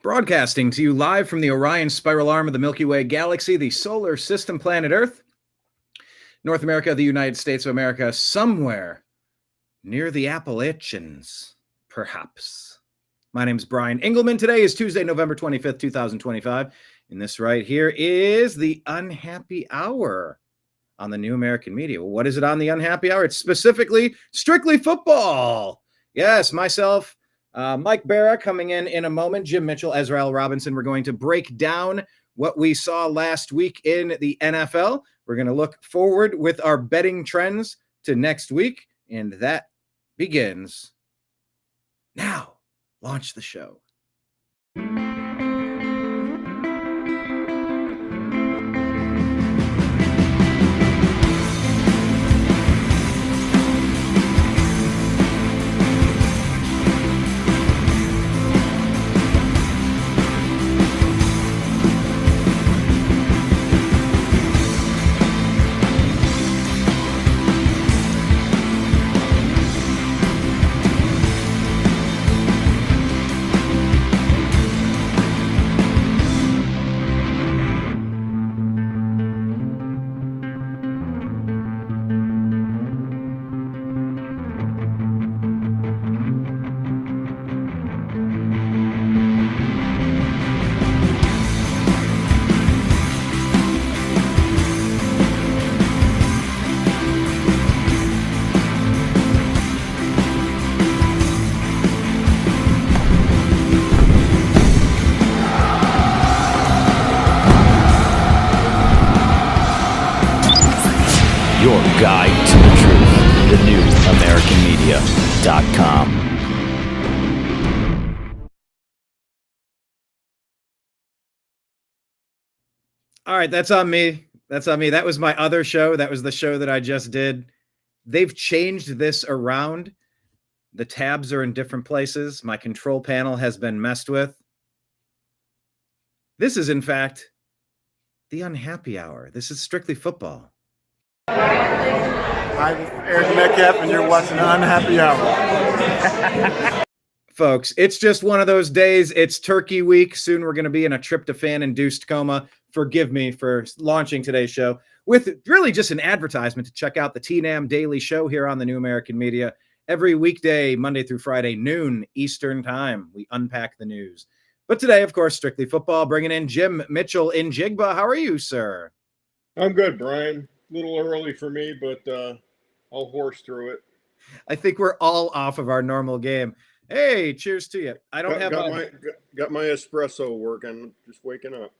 Broadcasting to you live from the Orion spiral arm of the Milky Way galaxy, the solar system planet Earth, North America, the United States of America, somewhere near the Appalachians, perhaps. My name is Brian Engelman. Today is Tuesday, November 25th, 2025. And this right here is the Unhappy Hour on the New American Media. Well, what is it on the Unhappy Hour? It's specifically strictly football. Yes, myself, Mike Bara coming in a moment. Jim Mitchell, Ez'Ryel Robinson. We're going to break down what we saw last week in the NFL. We're going to look forward with our betting trends to next week. And that begins now. Launch the show. Your guide to the truth, thenewamericanmedia.com. All right, that's on me. That was my other show. That was the show that I just did. They've changed this around. The tabs are in different places. My control panel has been messed with. This is, in fact, the Unhappy Hour. This is strictly football. Hi, this is Eric Metcalf, and you're watching the Unhappy Hour. Folks, it's just one of those days. It's Turkey Week. Soon we're going to be in a tryptophan-induced coma. Forgive me for launching today's show with really just an advertisement to check out the TNAM Daily Show here on the New American Media. Every weekday, Monday through Friday, noon Eastern Time, we unpack the news. But today, of course, strictly football, bringing in Jim Mitchell in Jigba. How are you, sir? I'm good, Brian. A little early for me, but I'll horse through it. I think we're all off of our normal game. Hey, cheers to you. I don't have got my espresso working. Just waking up.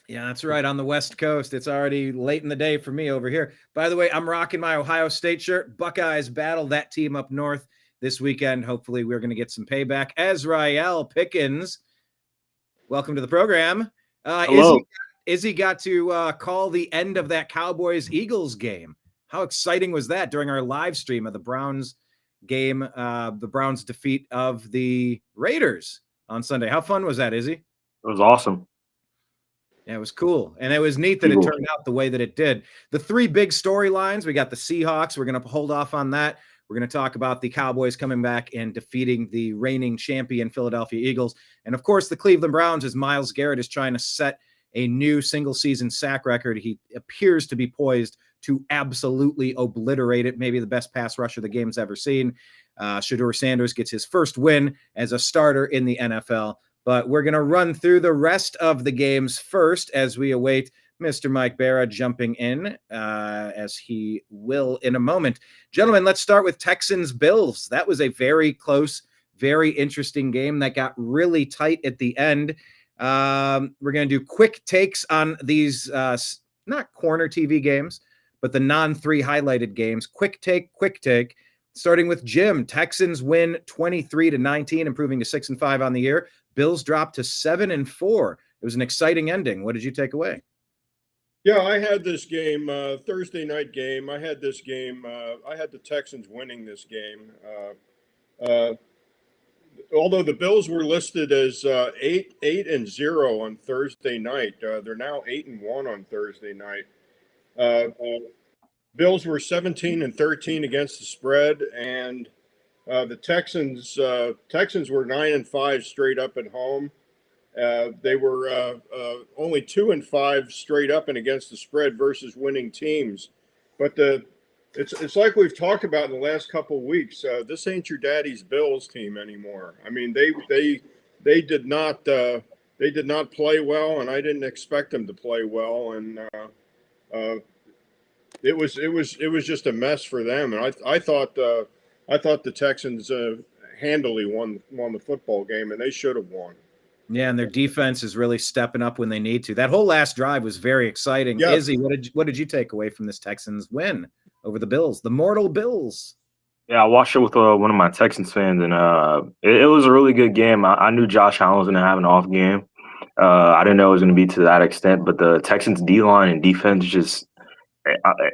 Yeah, that's right. On the West Coast, it's already late in the day for me over here. By the way, I'm rocking my Ohio State shirt. Buckeyes battle that team up north this weekend. Hopefully, we're going to get some payback. Ez'Ryel Pickens, welcome to the program. Hello. Izzy got to call the end of that Cowboys-Eagles game. How exciting was that during our live stream of the Browns game, the Browns' defeat of the Raiders on Sunday? How fun was that, Izzy? It was awesome. Yeah, it was cool. And it was neat that it turned out the way that it did. The three big storylines, we got the Seahawks. We're going to hold off on that. We're going to talk about the Cowboys coming back and defeating the reigning champion Philadelphia Eagles. And, of course, the Cleveland Browns, as Myles Garrett is trying to set a new single-season sack record. He appears to be poised to absolutely obliterate it. Maybe the best pass rusher the game's ever seen. Shedeur Sanders gets his first win as a starter in the NFL. But we're going to run through the rest of the games first as we await Mr. Mike Bara jumping in, as he will in a moment. Gentlemen, let's start with Texans-Bills. That was a very close, very interesting game that got really tight at the end. We're going to do quick takes on these, not corner TV games, but the non-3 highlighted games. Quick take. Starting with Jim. Texans win 23-19, improving to 6-5 on the year. Bills dropped to 7-4. It was an exciting ending. What did you take away? Yeah, I had this game, Thursday night game. I had this game. I had the Texans winning this game. Although the Bills were listed as 8-0 on Thursday night, they're now 8-1 on Thursday night. Bills were 17-13 against the spread, and the Texans were 9-5 straight up at home, They were only 2-5 straight up and against the spread versus winning teams. But it's like we've talked about in the last couple of weeks. This ain't your daddy's Bills team anymore. I mean, they did not play well, and I didn't expect them to play well. And it was just a mess for them. And I thought the Texans handily won the football game, and they should have won. Yeah, and their defense is really stepping up when they need to. That whole last drive was very exciting. Yeah. Izzy, what did you take away from this Texans win over the Bills, the mortal Bills? Yeah, I watched it with one of my Texans fans, and it was a really good game. I knew Josh Allen was going to have an off game. I didn't know it was going to be to that extent, but the Texans D-line and defense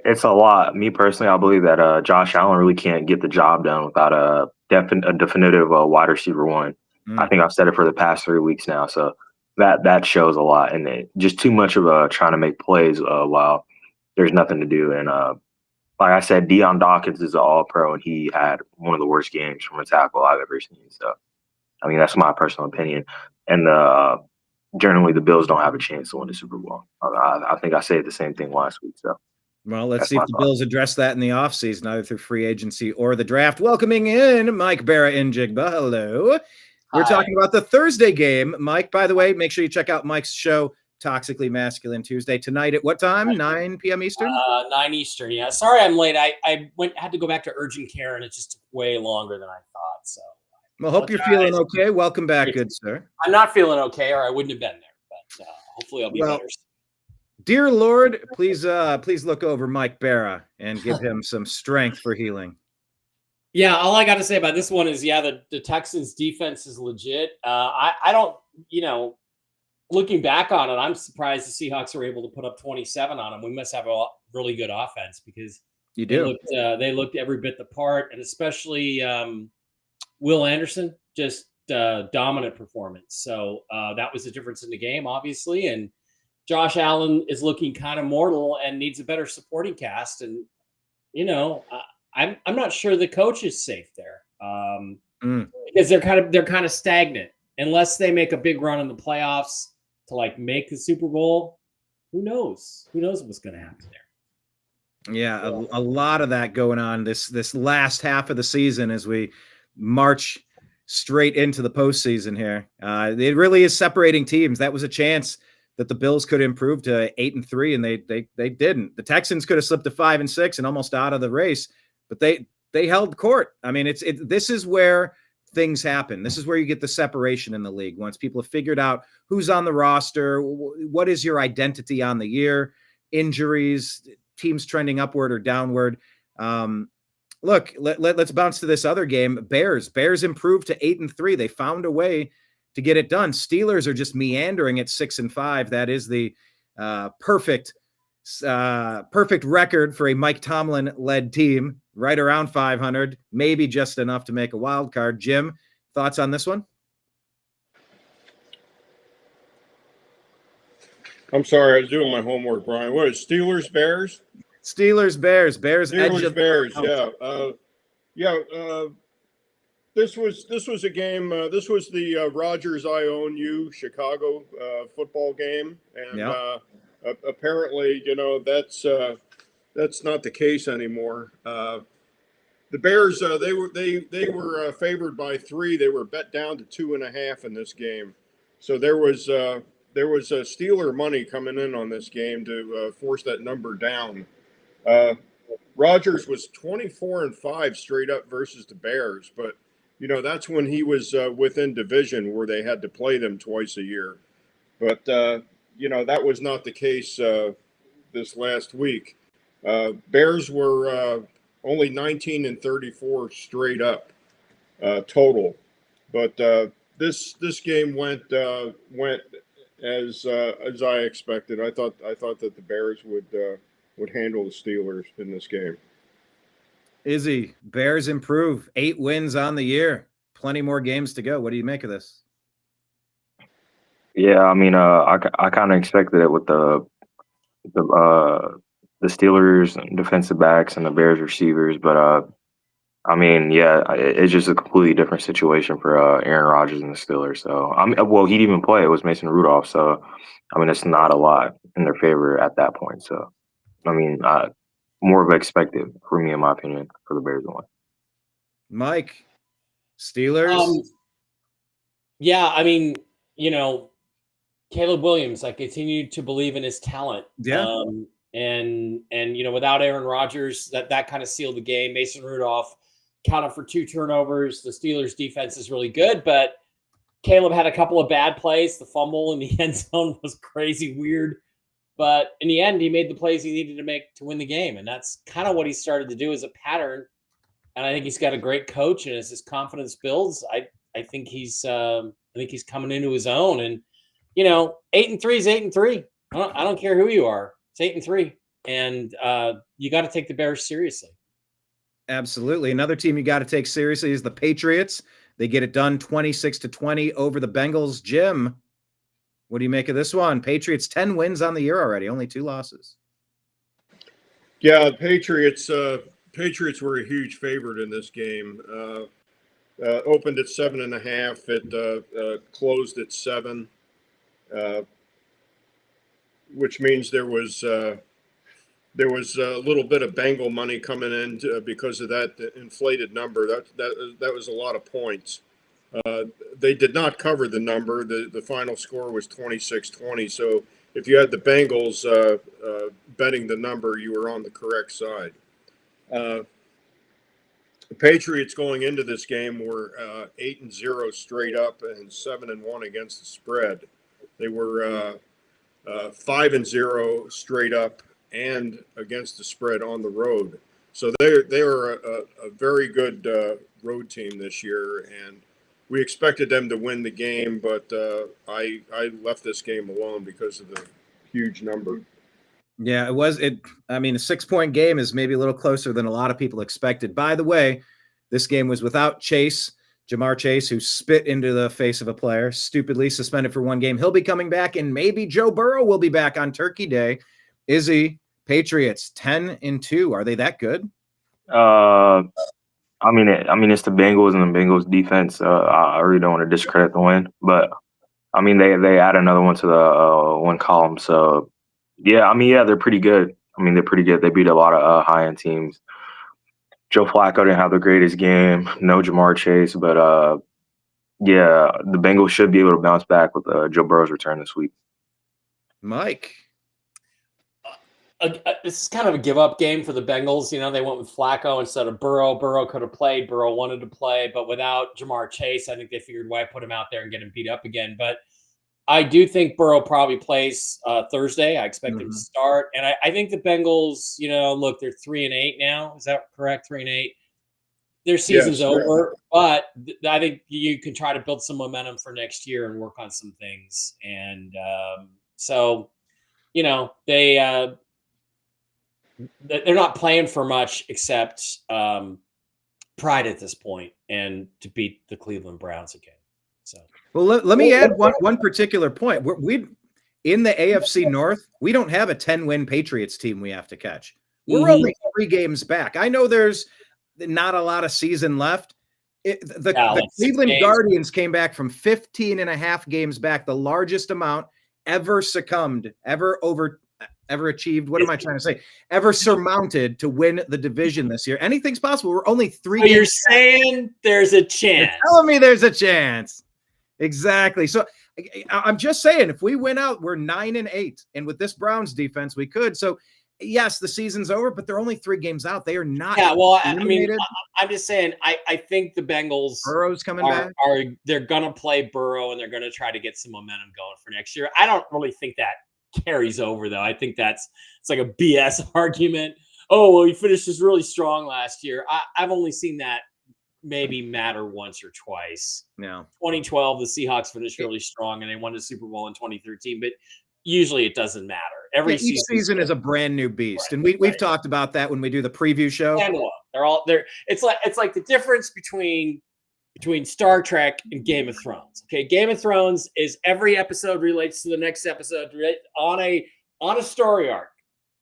it's a lot. Me personally, I believe that Josh Allen really can't get the job done without a definitive wide receiver one. I think I've said it for the past 3 weeks now, so that shows a lot, and just too much of trying to make plays while there's nothing to do. And like I said, Deion Dawkins is an all-pro, and he had one of the worst games from a tackle I've ever seen. So, I mean, that's my personal opinion. And generally, the Bills don't have a chance to win the Super Bowl. I think I said the same thing last week. So, well, let's see if the Bills address that in the offseason, either through free agency or the draft. Welcoming in Mike Bara in Jigba. Hello. We're talking about the Thursday game. Mike, by the way, make sure you check out Mike's show, Toxically Masculine Tuesday, tonight at what time? 9 p.m. Eastern? 9 Eastern, yeah. Sorry I'm late. I had to go back to urgent care, and it just took way longer than I thought. So, well, hope you're feeling okay. Welcome back, good sir. I'm not feeling okay, or I wouldn't have been there. But hopefully I'll be better. Dear Lord, please look over Mike Bara and give him some strength for healing. Yeah, all I got to say about this one is, the Texans defense is legit. I don't, looking back on it, I'm surprised the Seahawks were able to put up 27 on them. We must have a really good offense because you do. They looked every bit the part, and especially Will Anderson, just dominant performance. So that was the difference in the game, obviously. And Josh Allen is looking kind of mortal and needs a better supporting cast. And I'm not sure the coach is safe there because they're kind of stagnant unless they make a big run in the playoffs to make the Super Bowl. Who knows? Who knows what's going to happen there? Yeah, a lot of that going on this last half of the season as we march straight into the postseason here. It really is separating teams. That was a chance that the Bills could improve to 8-3, and they didn't. The Texans could have slipped to 5-6 and almost out of the race. But they held court. I mean, this is where things happen. This is where you get the separation in the league. Once people have figured out who's on the roster, what is your identity on the year, injuries, teams trending upward or downward. Look, let's bounce to this other game. Bears improved to 8-3. They found a way to get it done. Steelers are just meandering at 6-5. That is the perfect record for a Mike Tomlin led team, right around 500, maybe just enough to make a wild card. Jim, thoughts on this one? I'm sorry, I was doing my homework, Brian. What is Steelers Bears? Steelers Bears. Steelers Bears. Yeah. This was a game. This was the Rodgers I Own You Chicago football game, and apparently, that's not the case anymore. The Bears, they were favored by 3. They were bet down to 2.5 in this game. So there was Steeler money coming in on this game to force that number down. Rodgers was 24-5 straight up versus the Bears, but that's when he was within division where they had to play them twice a year. But that was not the case this last week. Bears were only 19-34 straight up total, but this game went as I expected. I thought that the Bears would handle the Steelers in this game. Izzy, Bears improve, 8 wins on the year, plenty more games to go. What do you make of this? Yeah, I mean, I kind of expected it with the Steelers and defensive backs and the Bears receivers, but I mean, yeah, it's just a completely different situation for Aaron Rodgers and the Steelers. So, I mean, well, he didn't even play. It was Mason Rudolph. So, I mean, it's not a lot in their favor at that point. So, I mean, more of expected for me, in my opinion, for the Bears to win. Mike, Steelers. Yeah, I mean, Caleb Williams, I continue to believe in his talent. Yeah. And without Aaron Rodgers, that kind of sealed the game. Mason Rudolph counted for 2 turnovers. The Steelers defense is really good, but Caleb had a couple of bad plays. The fumble in the end zone was crazy weird. But in the end, he made the plays he needed to make to win the game. And that's kind of what he started to do as a pattern. And I think he's got a great coach. And as his confidence builds, I think he's coming into his own. And 8-3 is 8-3. I don't care who you are. It's 8-3. And you got to take the Bears seriously. Absolutely. Another team you got to take seriously is the Patriots. They get it done 26-20 over the Bengals. Jim, what do you make of this one? Patriots 10 wins on the year already, only 2 losses. Yeah, Patriots were a huge favorite in this game. Opened at 7.5. It closed at 7, which means there was a little bit of Bengal money coming in because of that inflated number. That was a lot of points. They did not cover the number. The final score was 26-20. So if you had the Bengals betting the number, you were on the correct side. The Patriots going into this game were 8-0 straight up and 7-1 against the spread. They were 5-0 straight up and against the spread on the road. So they are a very good road team this year, and we expected them to win the game, but I left this game alone because of the huge number. Yeah, I mean, a 6-point game is maybe a little closer than a lot of people expected. By the way, this game was without Jamar Chase, who spit into the face of a player, stupidly suspended for 1 game. He'll be coming back, and maybe Joe Burrow will be back on Turkey Day. Izzy, Patriots 10-2. Are they that good? I mean, it's the Bengals and the Bengals defense. I really don't want to discredit the win, but I mean, they add another one to the one column. So yeah, they're pretty good. They're pretty good. They beat a lot of high-end teams. Joe Flacco didn't have the greatest game. No Jamar Chase, but yeah, the Bengals should be able to bounce back with Joe Burrow's return this week. Mike. This is kind of a give-up game for the Bengals. They went with Flacco instead of Burrow. Burrow could have played. Burrow wanted to play, but without Jamar Chase, I think they figured, why put him out there and get him beat up again? But I do think Burrow probably plays Thursday. I expect him to start. And I think the Bengals, look, they're 3-8 now. Is that correct? 3-8. Their season's over, but I think you can try to build some momentum for next year and work on some things. And so, they're not playing for much except pride at this point and to beat the Cleveland Browns again. So, well, let me add one particular point. We in the AFC North, we don't have a 10-win Patriots team we have to catch. We're only 3 games back. I know there's not a lot of season left. The Cleveland Guardians came back from 15.5 games back, the largest amount ever achieved. What am I trying to say? Ever surmounted to win the division this year. Anything's possible. We're only 3 games. You're saying there's a chance. You're telling me there's a chance. Exactly. So I'm just saying, if we win out, we're 9-8. And with this Browns defense, we could. So yes, the season's over, but they're only 3 games out. They are not. Yeah, well, eliminated. I'm just saying, I think the Bengals Burrow's coming back. They're gonna play Burrow and they're gonna try to get some momentum going for next year. I don't really think that carries over, though. I think it's like a BS argument. Oh, well, he finished just really strong last year. I've only seen that maybe matter once or twice. Yeah. 2012, the Seahawks finished really strong and they won the Super Bowl in 2013, but usually it doesn't matter. Each season is a brand new beast. Right, and we've talked about that when we do the preview show. It's like the difference between Star Trek and Game of Thrones. Okay, Game of Thrones is every episode relates to the next episode on a story arc.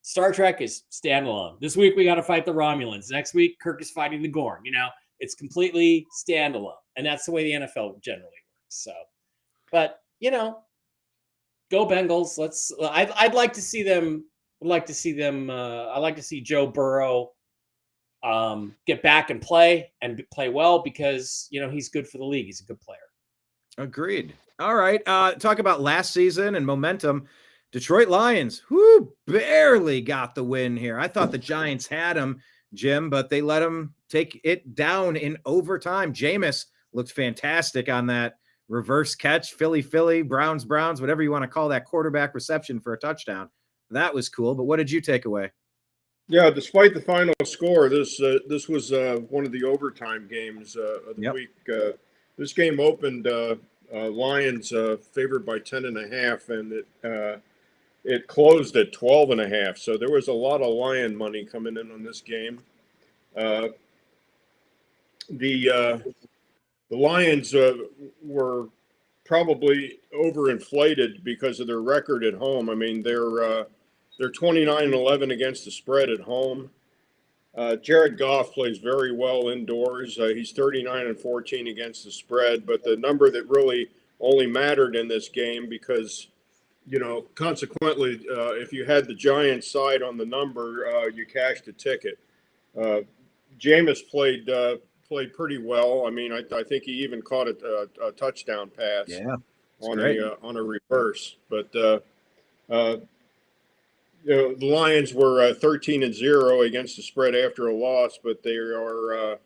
Star Trek is standalone. This week we got to fight the Romulans. Next week Kirk is fighting the Gorn. It's completely standalone, and that's the way the NFL generally works. So, but go Bengals. I'd like to see them. I'd like to see them. I'd like to see Joe Burrow get back and play well because he's good for the league. He's a good player. Agreed. All right. Talk about last season and momentum. Detroit Lions, who barely got the win here. I thought the Giants had him, Jim, but they let him take it down in overtime. Jameis looked fantastic on that reverse catch, Philly, Browns, whatever you want to call that quarterback reception for a touchdown. That was cool. But what did you take away? Yeah, despite the final score, this was one of the overtime games of the week. This game opened Lions favored by 10.5, and it closed at 12.5. So there was a lot of Lion money coming in on this game. The Lions were probably overinflated because of their record at home. I mean, they're 29-11 against the spread at home. Jared Goff plays very well indoors. He's 39-14 against the spread, but the number that really only mattered in this game because, consequently, if you had the Giants side on the number, you cashed a ticket. Jameis played pretty well. I mean, I think he even caught a touchdown pass on a reverse. But the Lions were 13-0 against the spread after a loss, but they are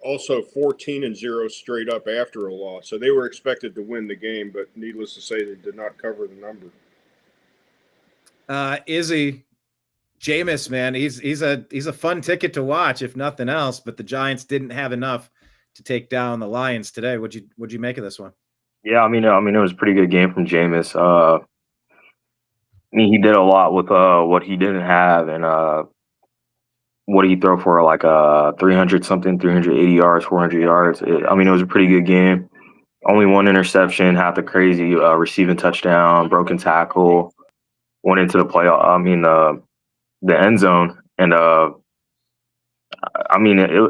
also 14-0 straight up after a loss. So they were expected to win the game, but needless to say, they did not cover the number. Izzy, Jameis, man, he's a fun ticket to watch if nothing else. But the Giants didn't have enough to take down the Lions today. What'd you make of this one? Yeah, I mean, it was a pretty good game from Jameis. I mean, he did a lot with what he didn't have, and what did he throw for, like 300-something, 380 yards, 400 yards. It was a pretty good game. Only one interception, had the crazy receiving touchdown, broken tackle, went into the playoff. I mean, the end zone, and it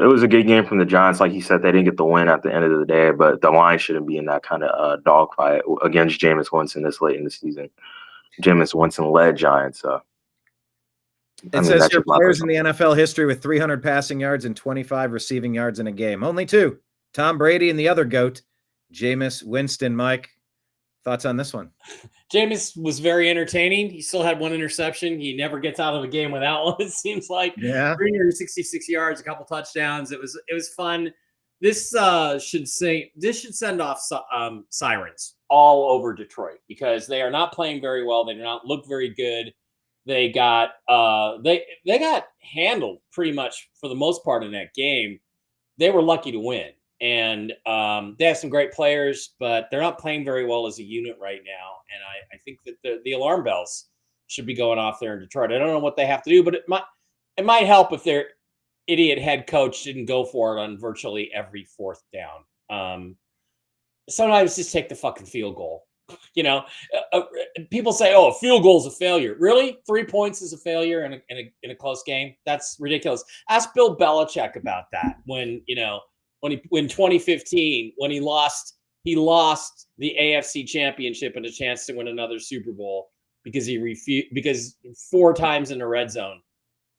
was a good game from the Giants. Like he said, they didn't get the win at the end of the day, but the Lions shouldn't be in that kind of dogfight against Jameis Winston this late in the season. Jameis Winston led Giants. It says here players in the NFL history with 300 passing yards and 25 receiving yards in a game. Only two: Tom Brady and the other GOAT, Jameis Winston. Mike, thoughts on this one? Jameis was very entertaining. He still had one interception. He never gets out of a game without one. It seems like 366 yards, a couple touchdowns. It was fun. This should send off sirens all over Detroit because they are not playing very well. They do not look very good. They got they got handled pretty much for the most part in that game. They were lucky to win, and they have some great players, but they're not playing very well as a unit right now. And I think that the alarm bells should be going off there in Detroit. I don't know what they have to do, but it might help if their idiot head coach didn't go for it on virtually every fourth down. Sometimes just take the fucking field goal. People say, "Oh, a field goal is a failure." Really, 3 points is a failure in a close game? That's ridiculous. Ask Bill Belichick about that. When 2015, when he lost the AFC Championship and a chance to win another Super Bowl because he refused, because 4 times in the red zone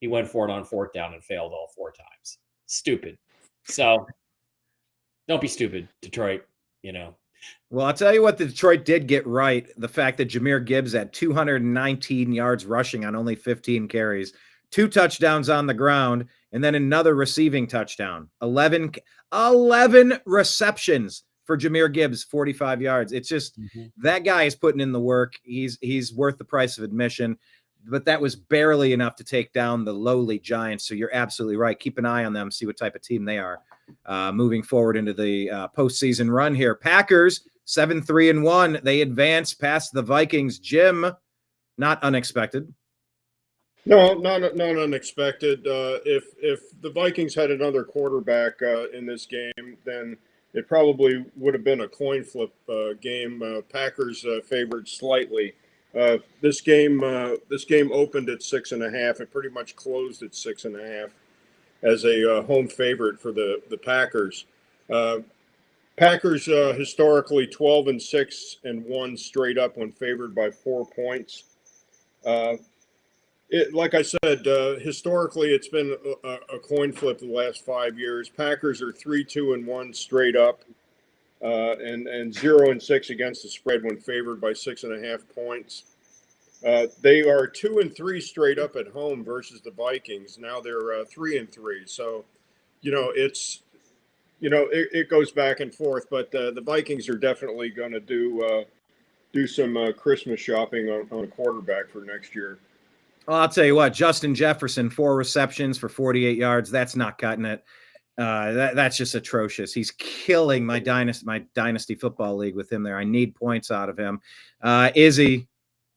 he went for it on fourth down and failed all 4 times. Stupid. So don't be stupid, Detroit. Well, I'll tell you what the Detroit did get right. The fact that Jahmyr Gibbs had 219 yards rushing on only 15 carries, 2 touchdowns on the ground, and then another receiving touchdown. 11 receptions for Jahmyr Gibbs, 45 yards. It's just that guy is putting in the work. He's worth the price of admission, but that was barely enough to take down the lowly Giants. So you're absolutely right. Keep an eye on them, see what type of team they are. Moving forward into the postseason run here. Packers 7-3-1. They advance past the Vikings. Jim, not unexpected. No, not unexpected. If the Vikings had another quarterback in this game, then it probably would have been a coin flip game. Packers favored slightly. This game opened at 6.5. It pretty much closed at 6.5 as a home favorite for the Packers. Packers historically 12-6-1 straight up when favored by 4 points. Like I said, historically it's been a coin flip the last 5 years. Packers are 3-2-1 straight up, and 0-6 against the spread when favored by 6.5 points. They are 2-3 straight up at home versus the Vikings. Now they're 3-3. So, it goes back and forth. But the Vikings are definitely going to do some Christmas shopping on a quarterback for next year. Well, I'll tell you what, Justin Jefferson, 4 receptions for 48 yards. That's not cutting it. That's just atrocious. He's killing my dynasty football league with him there. I need points out of him. Izzy.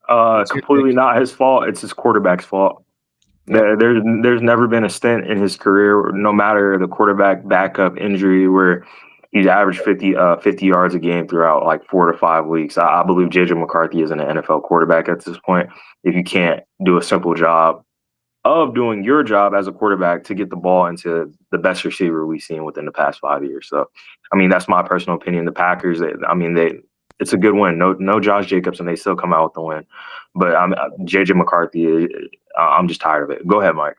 Completely not his fault. It's his quarterback's fault. There's never been a stint in his career, no matter the quarterback backup injury, where he's averaged 50 yards a game throughout like 4 to 5 weeks. I believe J.J. McCarthy is an NFL quarterback at this point. If you can't do a simple job of doing your job as a quarterback to get the ball into the best receiver we've seen within the past 5 years. So, I mean, that's my personal opinion. The Packers, it's a good win. No Josh Jacobs, and they still come out with the win. But J.J. McCarthy, I'm just tired of it. Go ahead, Mike.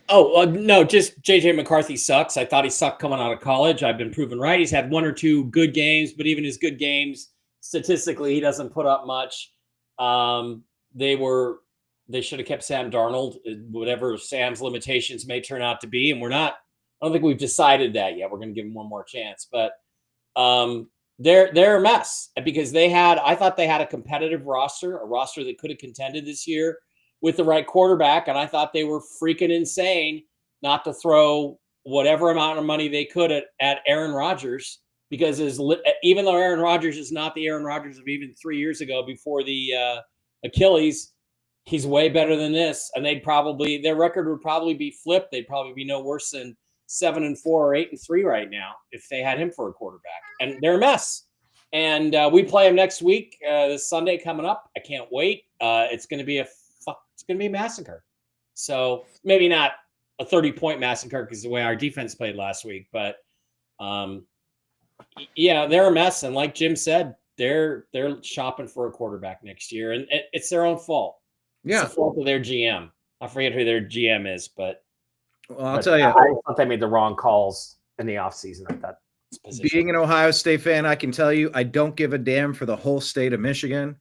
Oh, no, just J.J. McCarthy sucks. I thought he sucked coming out of college. I've been proven right. He's had 1 or 2 good games, but even his good games, statistically, he doesn't put up much. They should have kept Sam Darnold, whatever Sam's limitations may turn out to be. And I don't think we've decided that yet. We're going to give him one more chance. But they're a mess because I thought they had a competitive roster, a roster that could have contended this year with the right quarterback. And I thought they were freaking insane not to throw whatever amount of money they could at Aaron Rodgers, because even though Aaron Rodgers is not the Aaron Rodgers of even 3 years ago before the Achilles, he's way better than this. And their record would probably be flipped. They'd probably be no worse than 7-4 or 8-3 right now if they had him for a quarterback. And they're a mess. And we play them next week, this Sunday coming up. I can't wait. It's going to be a massacre. So maybe not a 30-point massacre because the way our defense played last week, but yeah, they're a mess. And like Jim said, they're shopping for a quarterback next year, and it's their own fault. Yeah, it's the fault of their GM. I forget who their GM is, but I'll tell you, I thought they made the wrong calls in the offseason at that position. Being an Ohio State fan, I can tell you I don't give a damn for the whole state of Michigan.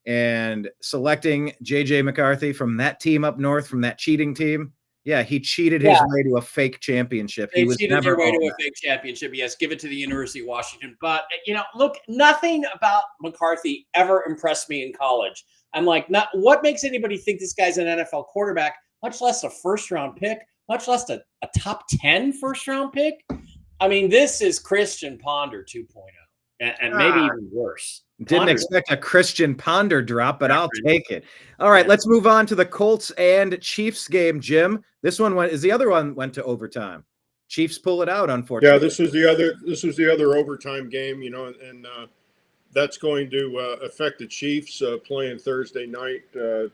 And selecting J.J. McCarthy from that team up north, from that cheating team, yeah, he cheated his way to a fake championship. They cheated their way to a fake championship. Yes, give it to the University of Washington. But, look, nothing about McCarthy ever impressed me in college. I'm like, what makes anybody think this guy's an NFL quarterback, much less a first-round pick, much less a top 10 first-round pick? I mean, this is Christian Ponder 2.0, and maybe even worse. Didn't expect a Christian Ponder drop, but I'll take it. All right, let's move on to the Colts and Chiefs game, Jim. The other one went to overtime. Chiefs pull it out, unfortunately. Yeah, this was the other overtime game, and that's going to affect the Chiefs playing Thursday night.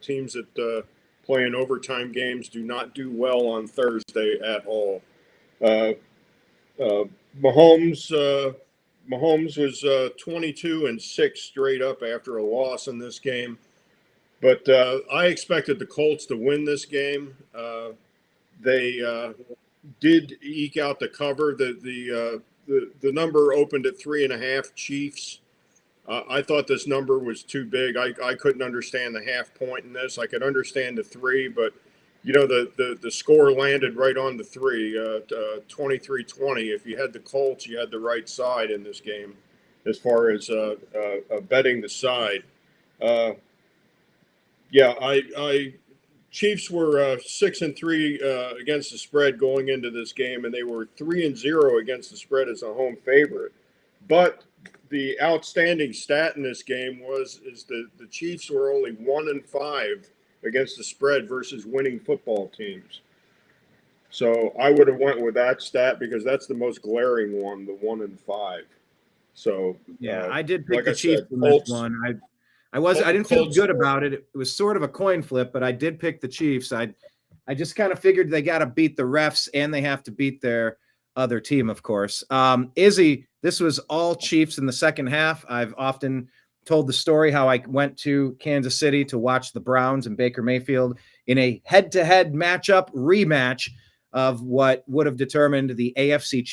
Teams that play in overtime games do not do well on Thursday at all. Mahomes was 22-6 straight up after a loss in this game, but I expected the Colts to win this game. They did eke out the cover. The number opened at 3.5 Chiefs. I thought this number was too big. I couldn't understand the half point in this. I could understand the 3, but the score landed right on the 3, 23-20. If you had the Colts, you had the right side in this game as far as betting the side. Chiefs were 6-3 against the spread going into this game, and they were 3-0 against the spread as a home favorite. But the outstanding stat in this game is the Chiefs were only 1-5 against the spread versus winning football teams. So I would have went with that stat because that's the most glaring one, the 1-5. So yeah, I did pick the Chiefs in this one. I didn't feel Colts. good about it. It was sort of a coin flip, but I did pick the Chiefs. I just kind of figured they got to beat the refs and they have to beat their other team, of course. Izzy, this was all Chiefs in the second half. I've often told the story how I went to Kansas City to watch the Browns and Baker Mayfield in a head-to-head matchup rematch of what would have determined the AFC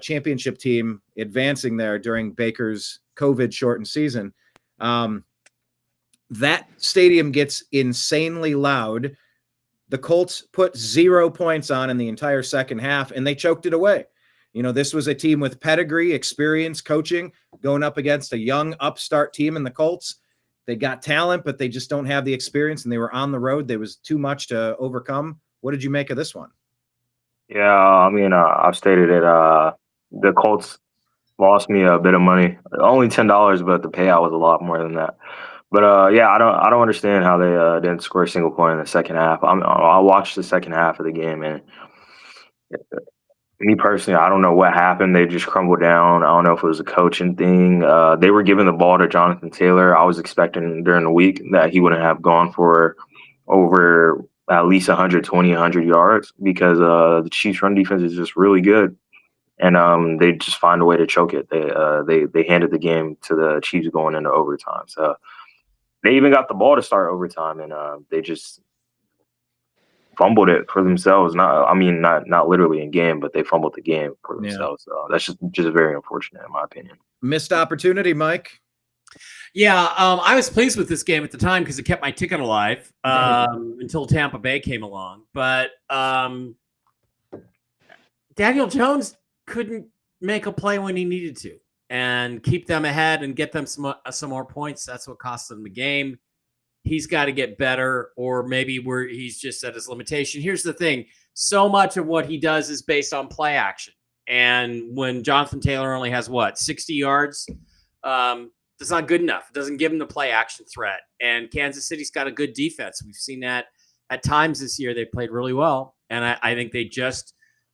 championship team advancing there during Baker's COVID-shortened season. That stadium gets insanely loud. The Colts put 0 points on in the entire second half, and they choked it away. You know, this was a team with pedigree, experience, coaching, going up against a young upstart team in the Colts. They got talent, but they just don't have the experience, and they were on the road. There was too much to overcome. What did you make of this one? Yeah, I mean, I've stated it. The Colts lost me a bit of money, only $10, but the payout was a lot more than that. But yeah, I don't understand how they didn't score a single point in the second half. I watched the second half of the game, and me personally, I don't know what happened. They just crumbled down. I don't know if it was a coaching thing. They were giving the ball to Jonathan Taylor. I was expecting during the week that he wouldn't have gone for over at least 120, 100 yards because the Chiefs' run defense is just really good. And they just find a way to choke it. They handed the game to the Chiefs going into overtime. So they even got the ball to start overtime, and they just fumbled it for themselves. Not literally in game, but they fumbled the game for themselves. So that's just very unfortunate, in my opinion. Missed opportunity, Mike. Yeah, I was pleased with this game at the time because it kept my ticket alive until Tampa Bay came along. But Daniel Jones couldn't make a play when he needed to and keep them ahead and get them some more points. That's what cost them the game. He's got to get better, or maybe he's just at his limitation. Here's the thing. So much of what he does is based on play action. And when Jonathan Taylor only has 60 yards, that's not good enough. It doesn't give him the play action threat. And Kansas City's got a good defense. We've seen that at times this year. They played really well. And I think they just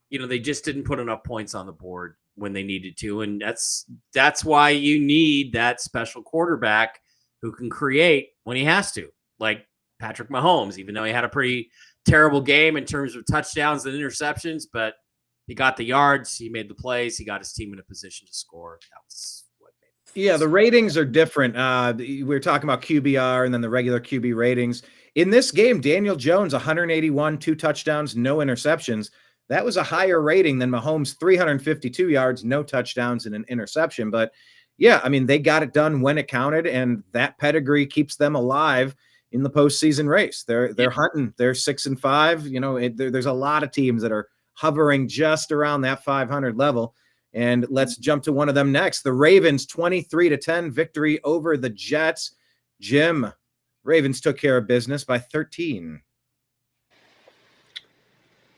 didn't put enough points on the board when they needed to. And that's why you need that special quarterback who can create when he has to, like Patrick Mahomes, even though he had a pretty terrible game in terms of touchdowns and interceptions, but he got the yards, he made the plays, he got his team in a position to score. That was what made it. Yeah, the ratings are different. We were talking about QBR and then the regular QB ratings. In this game, Daniel Jones, 181, 2 touchdowns, no interceptions. That was a higher rating than Mahomes, 352 yards, no touchdowns, and an interception. But yeah, I mean, they got it done when it counted, and that pedigree keeps them alive in the postseason race. They're hunting. They're 6-5. You know, there's a lot of teams that are hovering just around that 500 level. And let's jump to one of them next. The Ravens 23-10 victory over the Jets. Jim, Ravens took care of business by 13.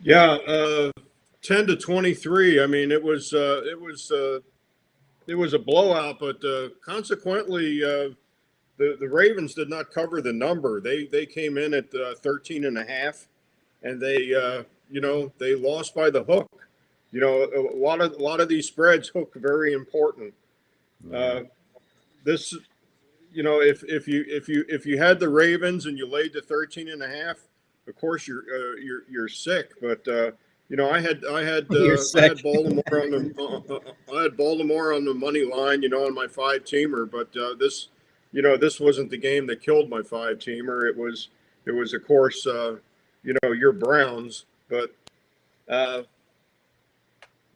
Yeah, 10-23. I mean, it was a blowout, but consequently, the Ravens did not cover the number. They came in at 13.5, and they lost by the hook. You know, a lot of these spreads hook very important. This, you know, if you had the Ravens and you laid the 13.5, of course you're sick. But you know, I had Baltimore on the money line, you know, on my 5-teamer. But this wasn't the game that killed my 5-teamer. It was of course your Browns. But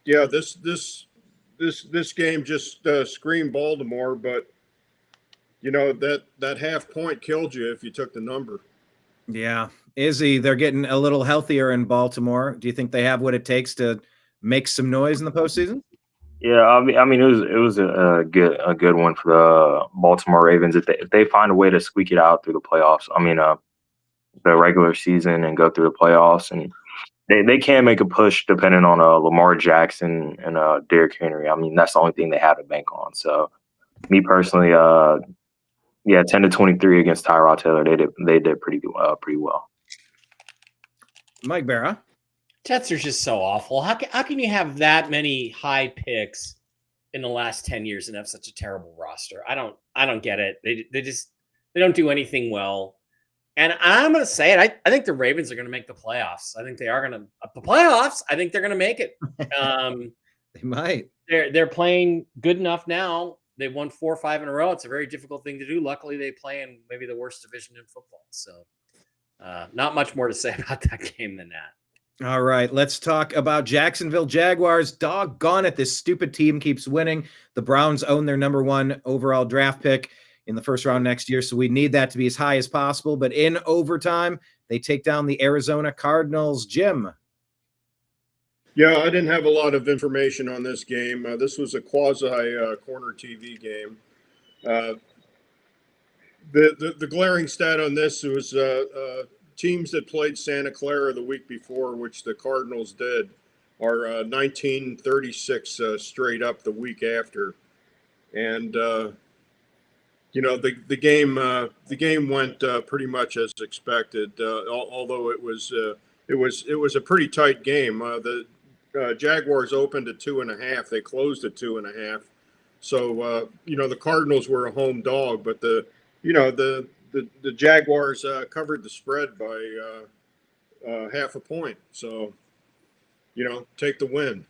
yeah, this game just screamed Baltimore. But you know, that half point killed you if you took the number. Yeah. Izzy, they're getting a little healthier in Baltimore. Do you think they have what it takes to make some noise in the postseason? Yeah, I mean, it was a good one for the Baltimore Ravens if they find a way to squeak it out through the playoffs. I mean, the regular season and go through the playoffs, and they can make a push depending on Lamar Jackson and Derrick Henry. I mean, that's the only thing they have to bank on. So, me personally, yeah, 10-23 against Tyrod Taylor, they did pretty well. Mike Bara. Jets are just so awful. How can you have that many high picks in the last 10 years and have such a terrible roster. I don't get it. They don't do anything well. And I'm going to say it. I think the Ravens are going to make the playoffs. I think they are going to the playoffs. I think they're going to make it. They might. They're playing good enough now. They've won 4 or 5 in a row. It's a very difficult thing to do. Luckily, they play in maybe the worst division in football. So not much more to say about that game than that. All right, let's talk about Jacksonville Jaguars. Doggone it, this stupid team keeps winning. The Browns own their number 1 overall draft pick in the first round next year, so we need that to be as high as possible. But in overtime, they take down the Arizona Cardinals. Jim. Yeah, I didn't have a lot of information on this game. This was a quasi corner TV game. The glaring stat on this was teams that played Santa Clara the week before, which the Cardinals did, are 1936 straight up the week after, and the game went pretty much as expected. Although it was a pretty tight game. The Jaguars opened at 2.5. They closed at 2.5. So the Cardinals were a home dog, but the Jaguars covered the spread by half a point. So take the win.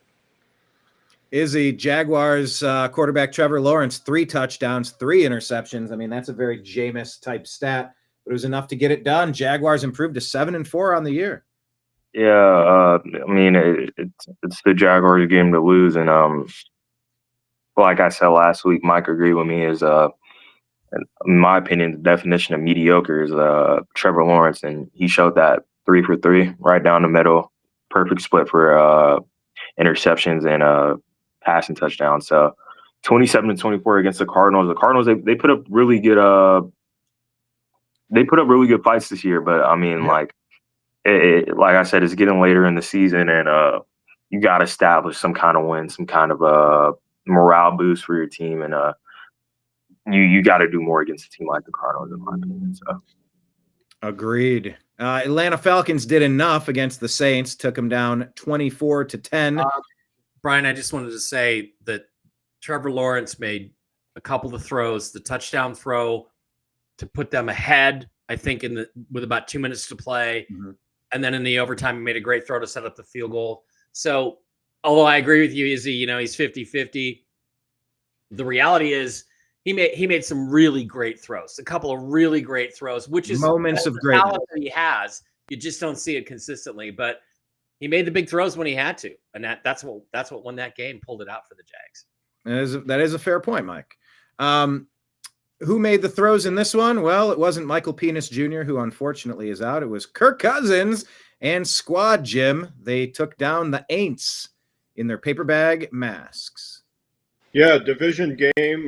Izzy, Jaguars quarterback Trevor Lawrence, 3 touchdowns, 3 interceptions. I mean, that's a very Jameis type stat, but it was enough to get it done. Jaguars improved to 7-4 on the year. Yeah, I mean, it's the Jaguars' game to lose, and like I said last week, Mike agreed with me. Is in my opinion, the definition of mediocre is Trevor Lawrence, and he showed that 3 for 3, right down the middle, perfect split for interceptions and passing touchdowns. So 27-24 against the Cardinals. The Cardinals they put up really good fights this year, but I mean, like I said, it's getting later in the season, and you got to establish some kind of win, some kind of morale boost for your team, and you got to do more against a team like the Cardinals, in my opinion. So, agreed. Atlanta Falcons did enough against the Saints, took them down 24-10. Brian, I just wanted to say that Trevor Lawrence made a couple of throws, the touchdown throw to put them ahead, I think, with about 2 minutes to play. Mm-hmm. And then in the overtime, he made a great throw to set up the field goal. So, although I agree with you, Izzy, he's 50-50. The reality is he made some really great throws, a couple of really great throws, which is moments of greatness that he has. You just don't see it consistently, but he made the big throws when he had to, and that's what won that game, pulled it out for the Jags. That is a fair point, Mike. Who made the throws in this one? Well, it wasn't Michael Penis Jr., who unfortunately is out. It was Kirk Cousins and Squad Jim. They took down the Aints in their paper bag masks. Yeah, division game,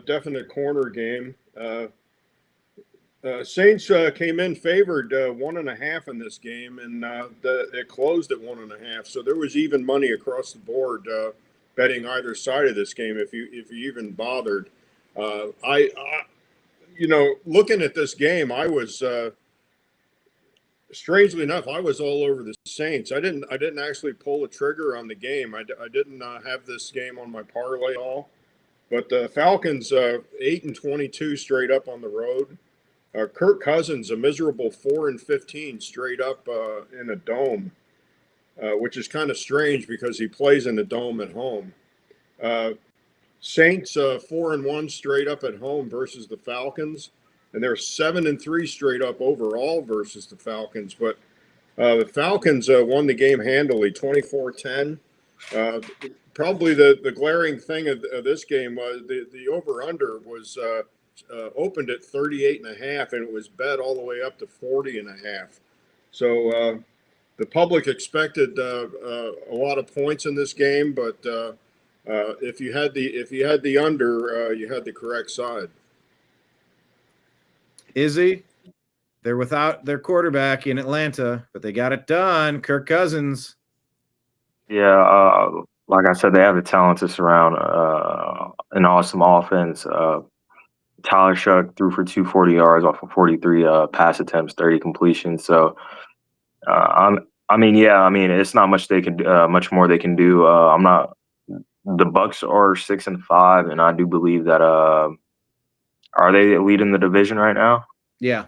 definite corner game. Saints came in favored 1.5 in this game, and it closed at 1.5. So there was even money across the board betting either side of this game if you even bothered. Looking at this game, I was strangely enough, I was all over the Saints. I didn't actually pull the trigger on the game. I didn't have this game on my parlay at all. But the Falcons 8-22 straight up on the road. Kirk Cousins a miserable 4-15 straight up in a dome, which is kind of strange because he plays in the dome at home. Saints 4-1 straight up at home versus the Falcons, and they're 7-3 straight up overall versus the Falcons. But the Falcons won the game handily, 24-10. Probably the glaring thing of this game was the over/under was opened at 38.5, and it was bet all the way up to 40.5. So the public expected a lot of points in this game, but if you had the under, you had the correct side. Izzy, they're without their quarterback in Atlanta, but they got it done. Kirk Cousins. Yeah, like I said, they have the talent to surround an awesome offense. Tyler Shuck threw for 240 yards off of 43 pass attempts, 30 completions. So, it's not much much more they can do. I'm not The Bucks are 6-5, and I do believe that are they leading the division right now? Yeah.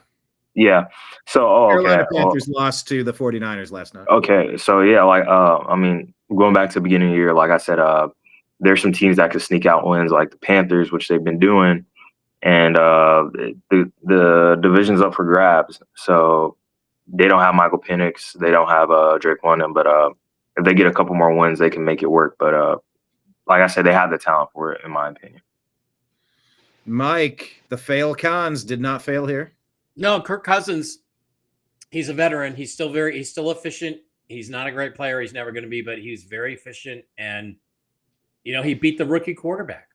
Yeah. So okay. Carolina Well, Panthers lost to the 49ers last night. okay. So yeah, like I mean, going back to the beginning of the year, like I said, there's some teams that could sneak out wins, like the Panthers, which they've been doing, and the division's up for grabs. So they don't have Michael Penix, they don't have Drake London, but if they get a couple more wins, they can make it work. But like I said, they have the talent for it, in my opinion. Mike, the fail cons did not fail here. No, Kirk Cousins, he's a veteran. He's still efficient. He's not a great player. He's never going to be, but he's very efficient. And, he beat the rookie quarterback.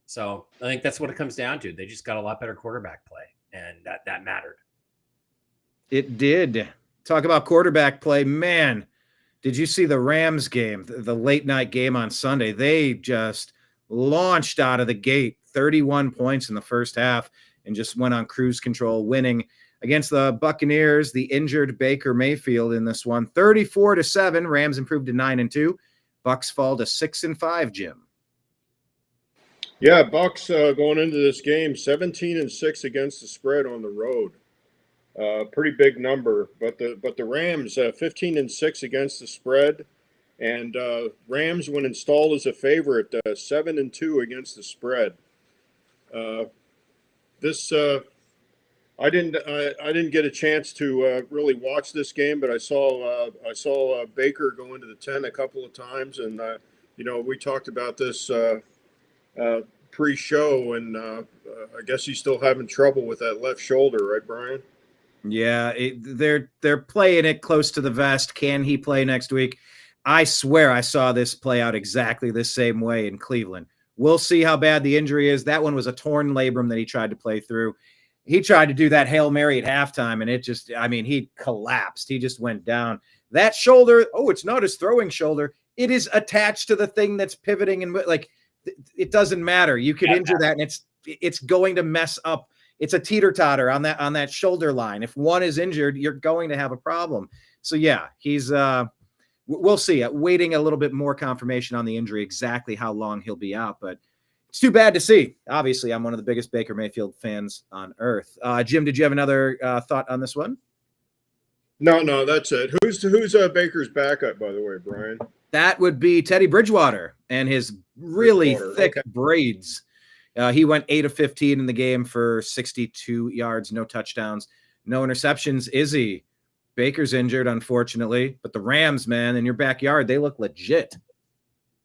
So I think that's what it comes down to. They just got a lot better quarterback play, and that mattered. It did. Talk about quarterback play. Man, did you see the Rams game, the late night game on Sunday? They just launched out of the gate, 31 points in the first half, and just went on cruise control, winning against the Buccaneers, the injured Baker Mayfield in this one, 34-7. Rams improved to 9-2. Bucks fall to 6-5, Jim. Yeah, Bucks going into this game, 17-6 against the spread on the road. Pretty big number, but the Rams 15-6 against the spread, and Rams when installed as a favorite 7-2 against the spread. I didn't get a chance to really watch this game, but I saw Baker go into the 10 a couple of times, and we talked about this pre-show, and I guess he's still having trouble with that left shoulder, right, Brian? Yeah, they're playing it close to the vest. Can he play next week? I swear I saw this play out exactly the same way in Cleveland. We'll see how bad the injury is. That one was a torn labrum that he tried to play through. He tried to do that Hail Mary at halftime, and he collapsed. He just went down. That shoulder, it's not his throwing shoulder. It is attached to the thing that's pivoting, and it doesn't matter. You could injure that, and it's going to mess up. It's a teeter-totter on that shoulder line. If one is injured, you're going to have a problem. So yeah, he's we'll see. Waiting a little bit more confirmation on the injury, exactly how long he'll be out, but it's too bad to see. Obviously, I'm one of the biggest Baker Mayfield fans on earth. Jim, did you have another thought on this one? No, that's it. Who's Baker's backup, by the way, Brian? That would be Teddy Bridgewater and his really thick braids. He went 8 of 15 in the game for 62 yards, no touchdowns, no interceptions. Izzy, Baker's injured, unfortunately, but the Rams, man, in your backyard, they look legit.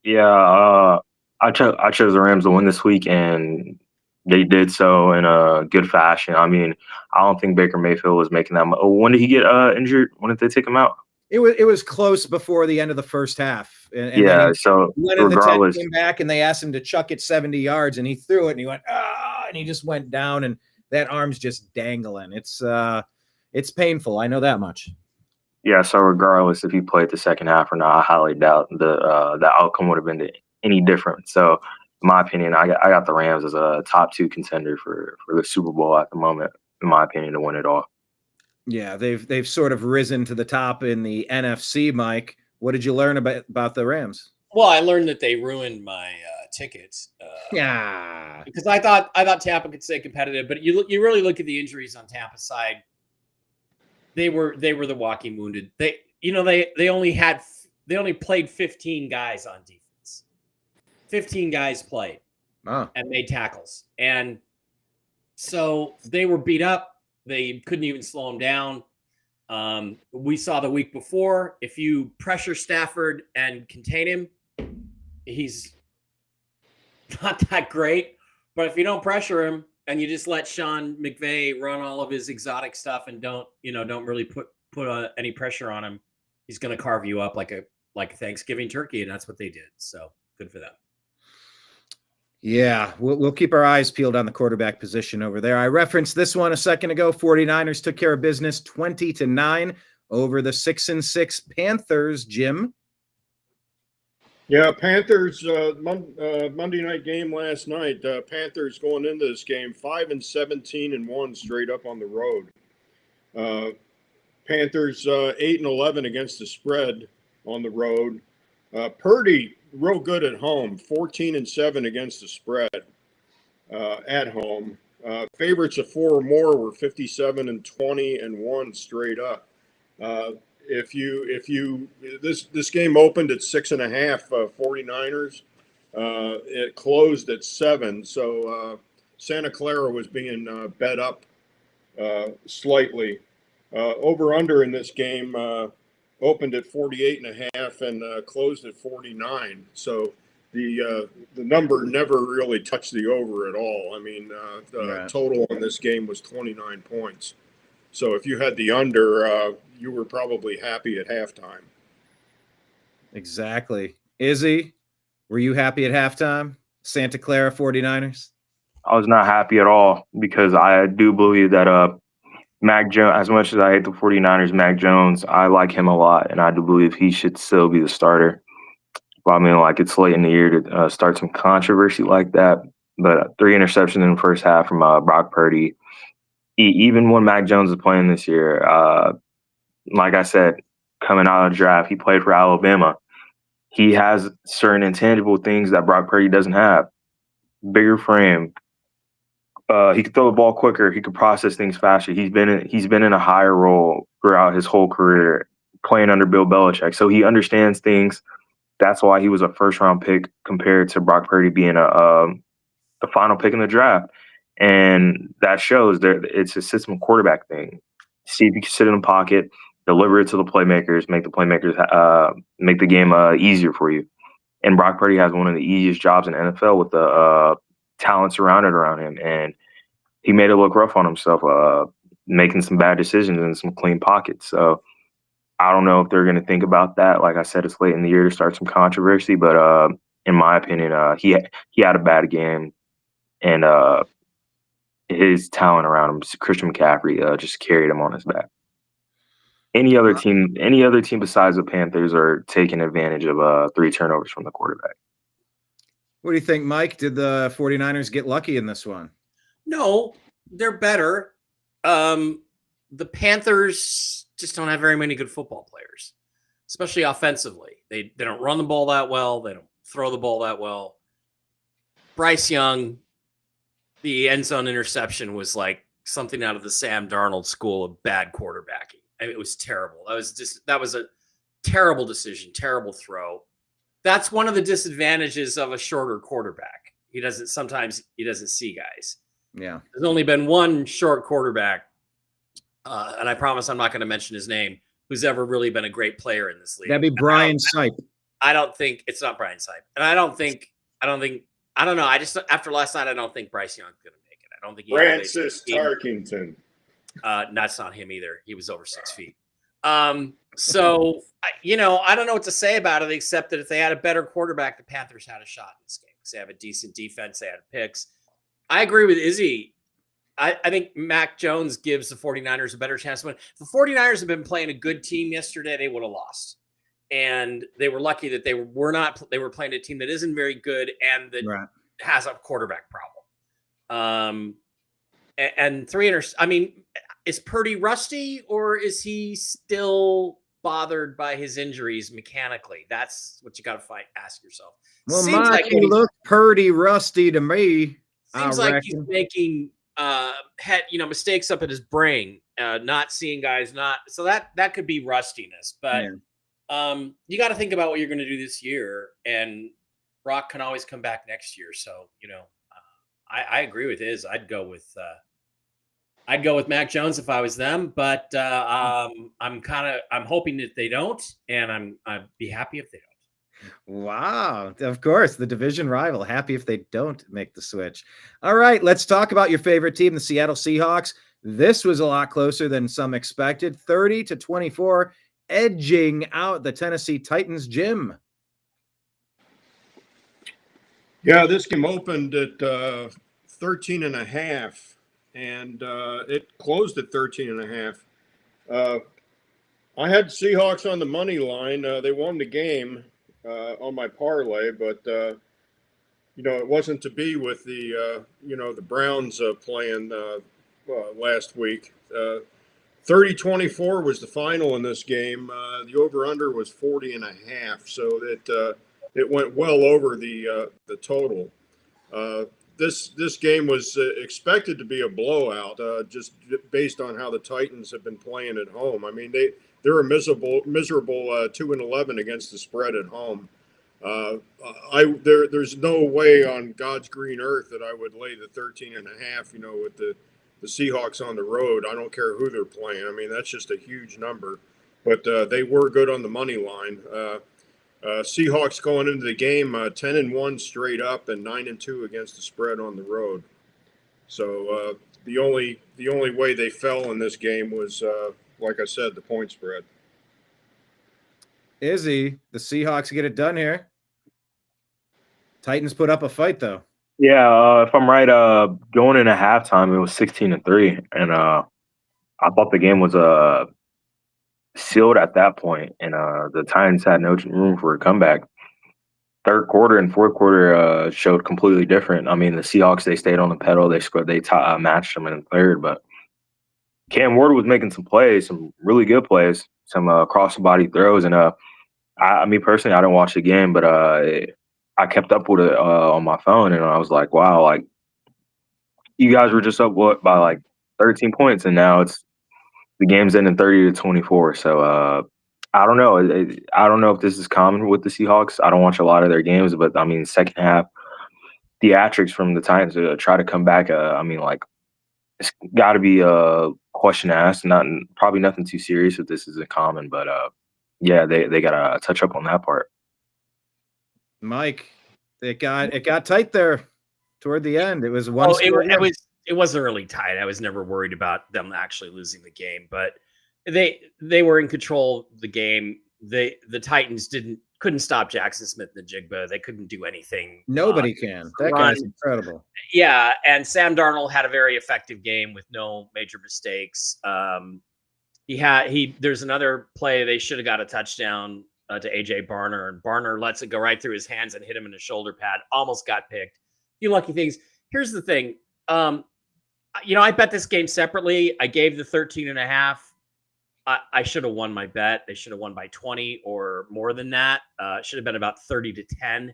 Yeah, I chose the Rams to win this week, and they did so in a good fashion. I mean, I don't think Baker Mayfield was making that much. When did he get injured? When did they take him out? It was close before the end of the first half. And yeah, so regardless, the 10 came back and they asked him to chuck it 70 yards, and he threw it, and he went, and he just went down, and that arm's just dangling. It's painful. I know that much. Yeah, so regardless if he played the second half or not, I highly doubt the outcome would have been any different. So, in my opinion, I got the Rams as a top 2 contender for the Super Bowl at the moment, in my opinion, to win it all. Yeah, they've sort of risen to the top in the NFC, Mike. What did you learn about the Rams? Well, I learned that they ruined my tickets. Yeah, because I thought Tampa could stay competitive, but you really look at the injuries on Tampa's side. They were the walking wounded. They only played 15 guys on defense. 15 guys played and made tackles, and so they were beat up. They couldn't even slow him down. We saw the week before, if you pressure Stafford and contain him, he's not that great. But if you don't pressure him and you just let Sean McVay run all of his exotic stuff and don't really put any pressure on him, he's going to carve you up like a Thanksgiving turkey, and that's what they did. So good for them. Yeah, we'll keep our eyes peeled on the quarterback position over there. I referenced this one a second ago. 49ers took care of business 20-9 over the 6-6 Panthers, Jim. Yeah, Panthers Monday night game last night. Panthers going into this game 5-17-1 straight up on the road. Panthers 8-11 against the spread on the road. Purdy, real good at home, 14-7 against the spread at home. Favorites of 4 or more were 57-20 straight up. This game opened at 6.5, 49ers. It closed at 7, so Santa Clara was being bet up slightly. Over under in this game opened at 48.5 and closed at 49. So the number never really touched the over at all. I mean, the total on this game was 29 points. So if you had the under, you were probably happy at halftime. Exactly. Izzy, were you happy at halftime? Santa Clara 49ers? I was not happy at all because I do believe that Mac Jones, as much as I hate the 49ers, Mac Jones, I like him a lot, and I do believe he should still be the starter. Well, I mean, like, it's late in the year to start some controversy like that, but 3 interceptions in the first half from Brock Purdy. Even when Mac Jones is playing this year, like I said, coming out of the draft, he played for Alabama. He has certain intangible things that Brock Purdy doesn't have. Bigger frame. He could throw the ball quicker. He could process things faster. He's been in a higher role throughout his whole career, playing under Bill Belichick. So he understands things. That's why he was a first-round pick compared to Brock Purdy being the final pick in the draft. And that shows that it's a system quarterback thing. See if you can sit in the pocket, deliver it to the playmakers, make the game easier for you. And Brock Purdy has one of the easiest jobs in the NFL with the talent surrounded around him. And he made it look rough on himself, making some bad decisions in some clean pockets. So I don't know if they're going to think about that. Like I said, it's late in the year to start some controversy. But in my opinion, he had a bad game. And his talent around him, Christian McCaffrey, just carried him on his back. Any other team besides the Panthers are taking advantage of 3 turnovers from the quarterback. What do you think, Mike? Did the 49ers get lucky in this one? No, they're better. The Panthers just don't have very many good football players, especially offensively. They don't run the ball that well. They don't throw the ball that well. Bryce Young, the end zone interception was like something out of the Sam Darnold school of bad quarterbacking. I mean, it was terrible. That was a terrible decision, terrible throw. That's one of the disadvantages of a shorter quarterback. He doesn't see guys. Yeah. There's only been one short quarterback, and I promise I'm not going to mention his name, who's ever really been a great player in this league. That'd be Brian Sipe. I don't think it's not Brian Sipe. And I don't know. I just, after last night, I don't think Bryce Young's going to make it. I don't think Francis Tarkington. That's not him either. He was over 6 feet. So, I don't know what to say about it, except that if they had a better quarterback, the Panthers had a shot in this game because they have a decent defense. They had picks. I agree with Izzy. I think Mac Jones gives the 49ers a better chance to win. If the 49ers have been playing a good team yesterday, they would have lost. And they were lucky that they were playing a team that isn't very good and that has a quarterback problem. And 3 I mean, is Purdy rusty or is he still bothered by his injuries mechanically? That's what you got to ask yourself. Well, Mike, he looked pretty rusty to me. Seems like he's making mistakes up in his brain, not seeing guys, so that could be rustiness. But you got to think about what you're going to do this year, and Brock can always come back next year. So I agree with Iz. I'd go with Mac Jones if I was them, but I'm hoping that they don't, and I'd be happy if they don't. Wow. Of course, the division rival. Happy if they don't make the switch. All right, let's talk about your favorite team, the Seattle Seahawks. This was a lot closer than some expected. 30-24, edging out the Tennessee Titans. Jim. Yeah, this game opened at 13.5, and it closed at 13.5. I had Seahawks on the money line. They won the game on my parlay, but it wasn't to be with the the Browns playing last week. 30-24 was the final in this game. The over-under was 40.5, so it went well over the total. This game was expected to be a blowout, just based on how the Titans have been playing at home. I mean, they're a miserable 2-11 against the spread at home. There's no way on God's green earth that I would lay the 13.5. With the Seahawks on the road. I don't care who they're playing. I mean, that's just a huge number. But they were good on the money line. Seahawks going into the game 10-1 straight up and 9-2 against the spread on the road. So the only way they fell in this game was, like I said, the point spread. Izzy, the Seahawks get it done here. Titans put up a fight, though. Yeah, if I'm right, going into halftime, it was 16-3, and I thought the game was sealed at that point, and the Titans had no room for a comeback. Third quarter and fourth quarter showed completely different. I mean, the Seahawks, they stayed on the pedal. They scored. They matched them in the third, but Cam Ward was making some plays, some really good plays, some cross-body throws, and me personally, I didn't watch the game, but I kept up with it on my phone, and I was like, wow, like, you guys were just up by like 13 points, and now the game's ending 30-24. So I don't know. I don't know if this is common with the Seahawks. I don't watch a lot of their games, but I mean, second half theatrics from the Titans to try to come back. I mean, like, it's got to be a question asked. Probably nothing too serious if this isn't common, but yeah, they got to touch up on that part. Mike, it got tight there toward the end. It was one. It was early tight. I was never worried about them actually losing the game, but they were in control of the game. The Titans couldn't stop Jackson Smith and the Jigba. They couldn't do anything. Nobody can. That guy's incredible. Yeah, and Sam Darnold had a very effective game with no major mistakes. There's another play they should have got a touchdown to AJ Barner, and Barner lets it go right through his hands and hit him in the shoulder pad. Almost got picked. Few lucky things. Here's the thing. I bet this game separately. I gave the 13.5. I should have won my bet. They should have won by 20 or more than that. It should have been about 30-10.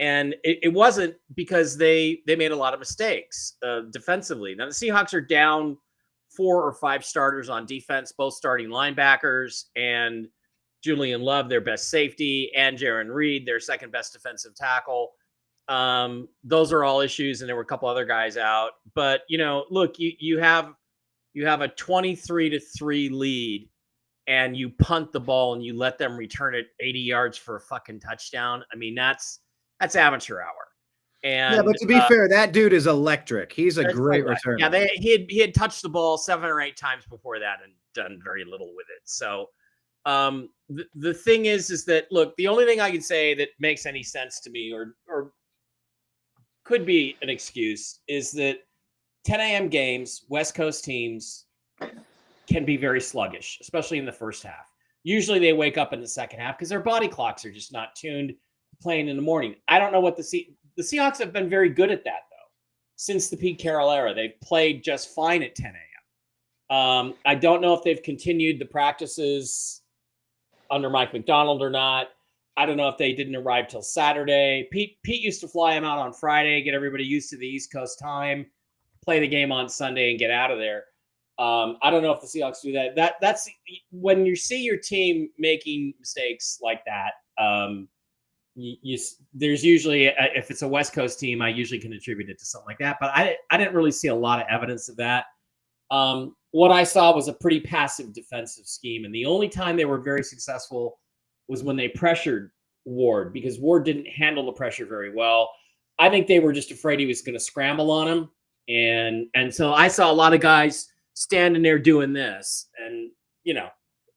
And it wasn't because they made a lot of mistakes defensively. Now, the Seahawks are down 4 or 5 starters on defense, both starting linebackers, and Julian Love, their best safety, and Jaron Reed, their second best defensive tackle. Those are all issues, and there were a couple other guys out. But, look, you have a 23-3 lead, and you punt the ball and you let them return it 80 yards for a fucking touchdown. I mean, that's amateur hour. And yeah, but to be fair, that dude is electric. He's a great returner. Yeah, he had touched the ball 7 or 8 times before that and done very little with it. So the thing is that, look, the only thing I can say that makes any sense to me or could be an excuse is that 10 a.m. games, West Coast teams can be very sluggish, especially in the first half. Usually they wake up in the second half because their body clocks are just not tuned to playing in the morning. I don't know what the Seahawks have been very good at that, though. Since the Pete Carroll era, they've played just fine at 10 a.m. I don't know if they've continued the practices under Mike McDonald or not. I don't know if they didn't arrive till Saturday. Pete used to fly them out on Friday, get everybody used to the East Coast time, play the game on Sunday, and get out of there. I don't know if the Seahawks do that. That's when you see your team making mistakes like that. There's usually, if it's a West Coast team, I usually can attribute it to something like that. But I didn't really see a lot of evidence of that. What I saw was a pretty passive defensive scheme, and the only time they were very successful was when they pressured Ward, because Ward didn't handle the pressure very well. I think they were just afraid he was going to scramble on him. And so I saw a lot of guys standing there doing this and,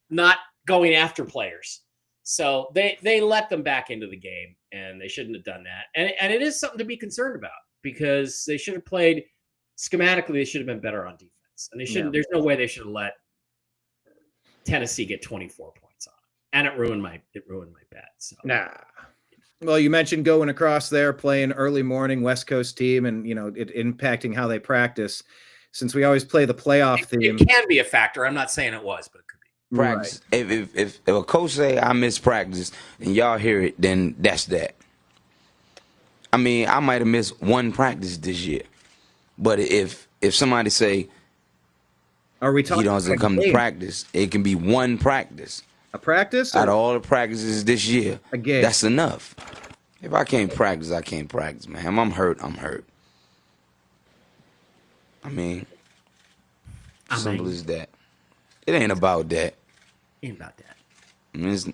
not going after players. So they let them back into the game, and they shouldn't have done that. And it is something to be concerned about, because they should have played schematically. They should have been better on defense, and they shouldn't. Yeah. There's no way they should have let Tennessee get 24 points on it. And it ruined my bet. So nah. Well, you mentioned going across there, playing early morning West Coast team, and it impacting how they practice. since we always play the playoff theme. It can be a factor. I'm not saying it was, but it could be. Practice. If a coach say I miss practice and y'all hear it, then that's that. I mean, I might have missed one practice this year, but if somebody say Are we he talking doesn't come to practice, it can be one practice. A practice? Out of all the practices this year, a game. That's enough. If I can't practice, I can't practice, man. If I'm hurt, I'm hurt. I mean, simple as that. It ain't about that. Ain't about that. I mean,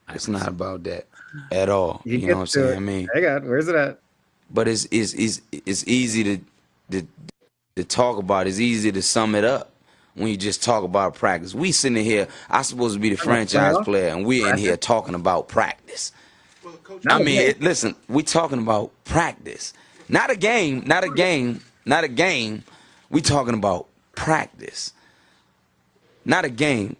it's not about that at all. You know what I'm to saying? it. I mean, Hang on, where's it at? but it's easy to talk about. It's easy to sum it up when you just talk about practice. We sitting here, I'm supposed to be the franchise player, and we in here talking about practice. I mean, listen, we talking about practice, not a game, not a game, not a game. We talking about practice, not a game,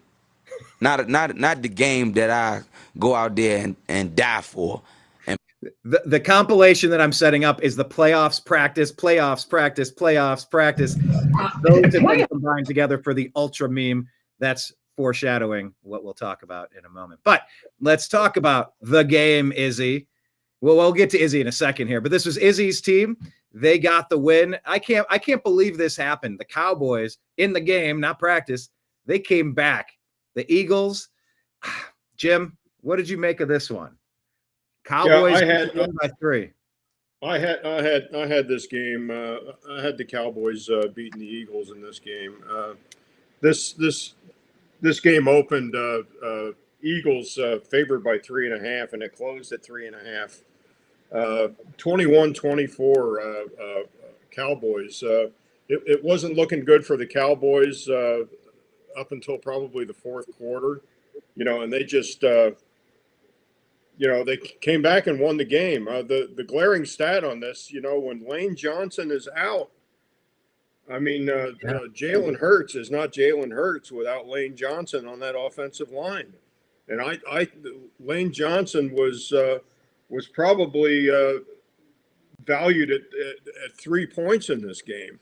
not the game that I go out there and die for. And the compilation that I'm setting up is the playoffs practice. Those have been combined together for the ultra meme. That's foreshadowing what we'll talk about in a moment. But let's talk about the game, Izzy. Well, we'll get to Izzy in a second here, but this was Izzy's team. They got the win. I can't believe this happened. The Cowboys in the game, not practice, they came back. The Eagles, Jim, what did you make of this one? Cowboys by 3. I had this game. I had the Cowboys beating the Eagles in this game. This game opened Eagles favored by 3.5, and it closed at 3.5. 21-24 Cowboys. It wasn't looking good for the Cowboys up until probably the fourth quarter, and they just they came back and won the game. The glaring stat on this, when Lane Johnson is out, I mean, Jalen Hurts is not Jalen Hurts without Lane Johnson on that offensive line. And Lane Johnson was probably valued at 3 points in this game,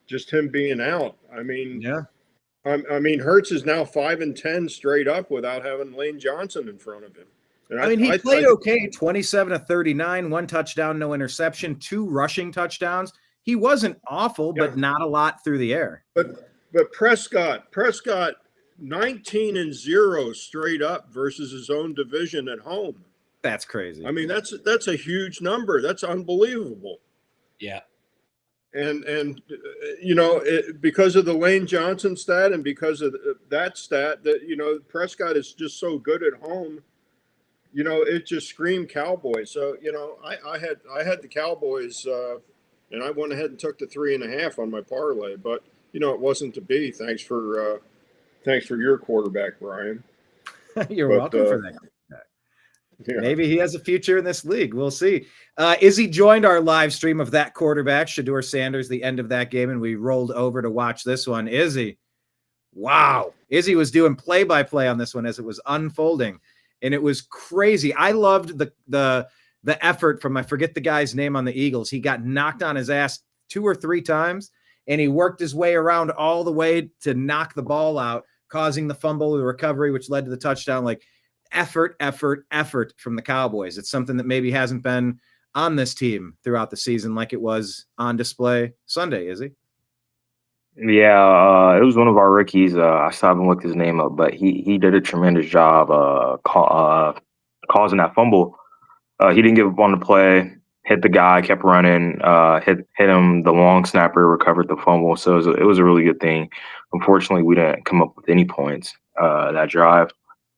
just him being out. I mean, I mean, Hurts is now 5-10 straight up without having Lane Johnson in front of him. And he played okay, 27 of 39, 1 touchdown, no interception, 2 rushing touchdowns. He wasn't awful, but not a lot through the air. But Prescott 19-0 straight up versus his own division at home. That's crazy. I mean, that's a huge number. That's unbelievable. Yeah. And because of the Lane Johnson stat and because of that stat that, Prescott is just so good at home, it just screamed Cowboys. So, I had the Cowboys and I went ahead and took the 3.5 on my parlay, but it wasn't to be. Thanks for your quarterback, Brian. You're welcome for that. Yeah. Maybe he has a future in this league. We'll see. Izzy joined our live stream of that quarterback, Shedeur Sanders, the end of that game, and we rolled over to watch this one. Izzy, wow. Izzy was doing play-by-play on this one as it was unfolding, and it was crazy. I loved the effort from, I forget the guy's name on the Eagles. He got knocked on his ass 2 or 3 times, and he worked his way around all the way to knock the ball out, causing the fumble, the recovery, which led to the touchdown. Like, effort from the Cowboys. It's something that maybe hasn't been on this team throughout the season like it was on display Sunday, is he? Yeah, it was one of our rookies. I still haven't looked his name up, but he did a tremendous job causing that fumble. He didn't give up on the play, hit the guy, kept running, hit him, the long snapper, recovered the fumble. So it was a really good thing. Unfortunately, we didn't come up with any points that drive.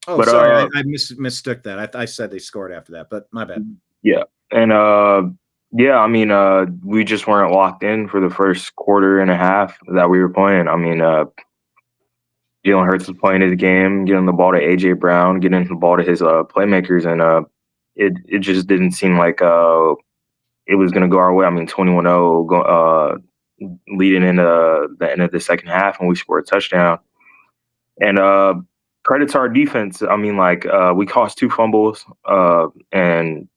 Oh, but, sorry, I mistook that. I said they scored after that, but my bad. Yeah, and I mean, we just weren't locked in for the first quarter and a half that we were playing. I mean, Jalen Hurts was playing his game, getting the ball to A.J. Brown, getting the ball to his playmakers, and it just didn't seem like it was going to go our way. I mean, 21-0 leading into the end of the second half, and we scored a touchdown. And credit to our defense. I mean, we caused 2 fumbles, and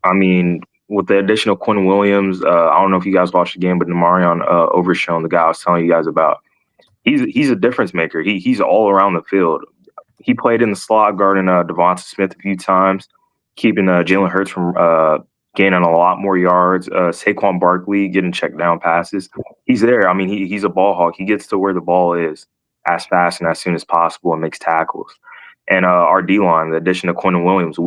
I mean, with the addition of Quinn Williams, I don't know if you guys watched the game, but Namarion Overshown, the guy I was telling you guys about, he's a difference maker. He's all around the field. He played in the slot guarding Devonta Smith a few times, keeping Jalen Hurts from gaining a lot more yards. Saquon Barkley getting check down passes. He's there. I mean, he's a ball hawk. He gets to where the ball is as fast and as soon as possible and makes tackles. And our D-line, the addition of Quentin Williams,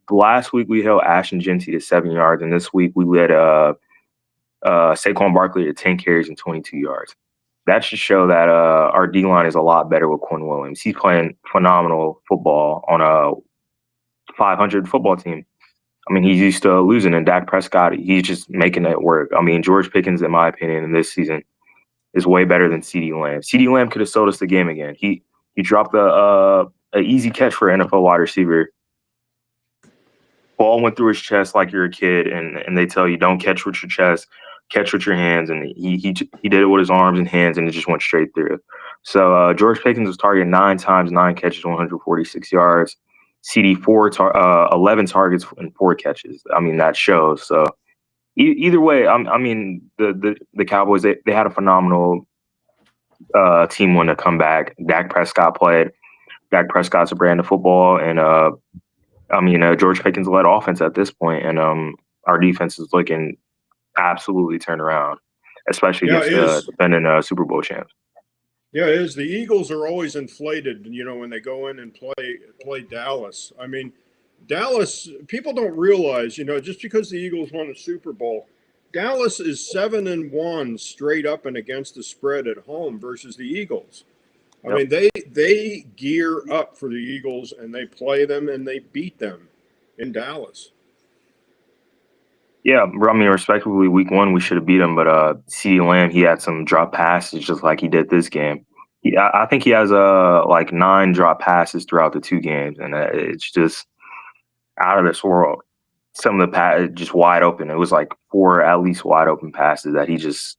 last week we held Ashton Genty to 7 yards, and this week we led Saquon Barkley to 10 carries and 22 yards. That should show that our D-line is a lot better with Quinn Williams. He's playing phenomenal football on a 500 football team. I mean, he's used to losing, and Dak Prescott, he's just making it work. I mean, George Pickens, in my opinion, in this season is way better than CeeDee Lamb. CeeDee Lamb could have sold us the game again. He dropped an easy catch for an NFL wide receiver. Ball went through his chest like you're a kid, and they tell you don't catch with your chest, catch with your hands, and he did it with his arms and hands, and it just went straight through. So George Pickens was targeted 9 times, 9 catches, 146 yards. CD 11 targets and 4 catches. I mean, that shows. So either way, I mean, the Cowboys, they had a phenomenal team win to come back. Dak Prescott played. Dak Prescott's a brand of football, and I mean, George Pickens led offense at this point, and our defense is looking absolutely turned around, especially against defending Super Bowl champs. Yeah, it is. The Eagles are always inflated, when they go in and play Dallas. I mean, Dallas, people don't realize, just because the Eagles won a Super Bowl, Dallas is 7-1 straight up and against the spread at home versus the Eagles. I mean, they gear up for the Eagles, and they play them, and they beat them in Dallas. Yeah, I mean, respectively, week 1, we should have beat him, but CeeDee Lamb, he had some drop passes just like he did this game. I think he has like 9 drop passes throughout the 2 games, and it's just out of this world. Some of the passes just wide open. It was like 4 at least wide open passes that he just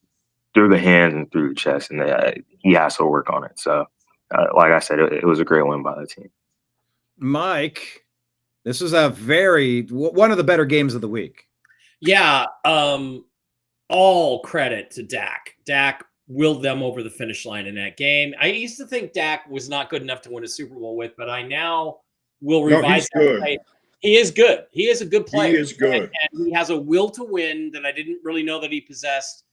threw the hands and through the chest, and he has to work on it. So, like I said, it was a great win by the team. Mike, this was one of the better games of the week. Yeah, all credit to Dak. Dak willed them over the finish line in that game. I used to think Dak was not good enough to win a Super Bowl with, but I now will revise that play. He is good. He is a good player. He is good. And he has a will to win that I didn't really know that he possessed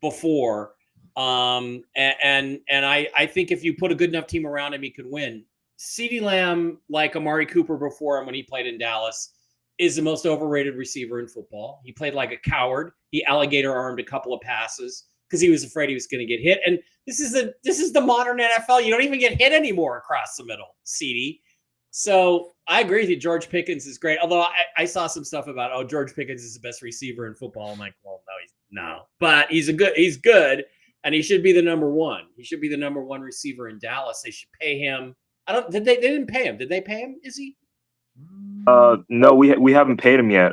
before. And I think if you put a good enough team around him, he could win. CeeDee Lamb, like Amari Cooper before him when he played in Dallas, is the most overrated receiver in football. He played like a coward. He alligator armed a couple of passes because he was afraid he was going to get hit. And this is the modern NFL. You don't even get hit anymore across the middle, CeeDee. So I agree with you. George Pickens is great. Although I saw some stuff about, George Pickens is the best receiver in football. I'm like, well, no. But he's good, and he should be the number 1. He should be the number 1 receiver in Dallas. They should pay him. They didn't pay him. Did they pay him? Is he? No, we haven't paid him yet.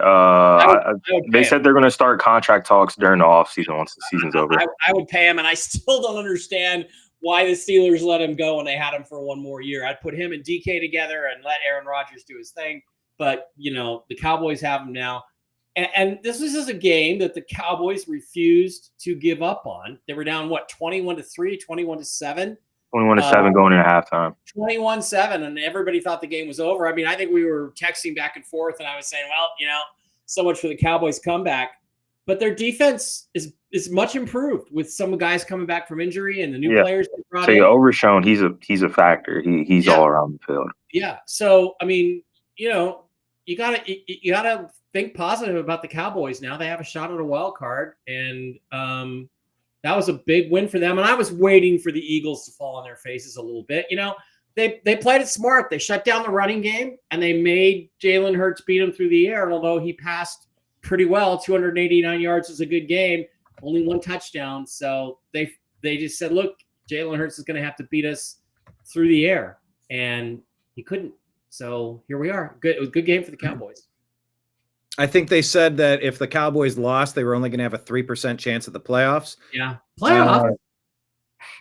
They said they're going to start contract talks during the offseason once the season's over. I would pay him, and I still don't understand why the Steelers let him go when they had him for 1 more year. I'd put him and DK together and let Aaron Rodgers do his thing. But, the Cowboys have him now. And this was just a game that the Cowboys refused to give up on. They were down, 21-3, 21-7? 21-7 going into halftime. 21-7, and everybody thought the game was over. I mean, I think we were texting back and forth, and I was saying, well, so much for the Cowboys comeback. But their defense is much improved with some guys coming back from injury and the new players they brought in. Overshown, he's a factor. He's all around the field. Yeah. So I mean, you gotta think positive about the Cowboys now. They have a shot at a wild card, and that was a big win for them. And I was waiting for the Eagles to fall on their faces a little bit. They played it smart. They shut down the running game, and they made Jalen Hurts beat him through the air. And although he passed pretty well, 289 yards was a good game, only 1 touchdown. So they just said, look, Jalen Hurts is going to have to beat us through the air. And he couldn't. So here we are. Good. It was a good game for the Cowboys. I think they said that if the Cowboys lost, they were only going to have a 3% chance at the playoffs. Yeah. Playoffs.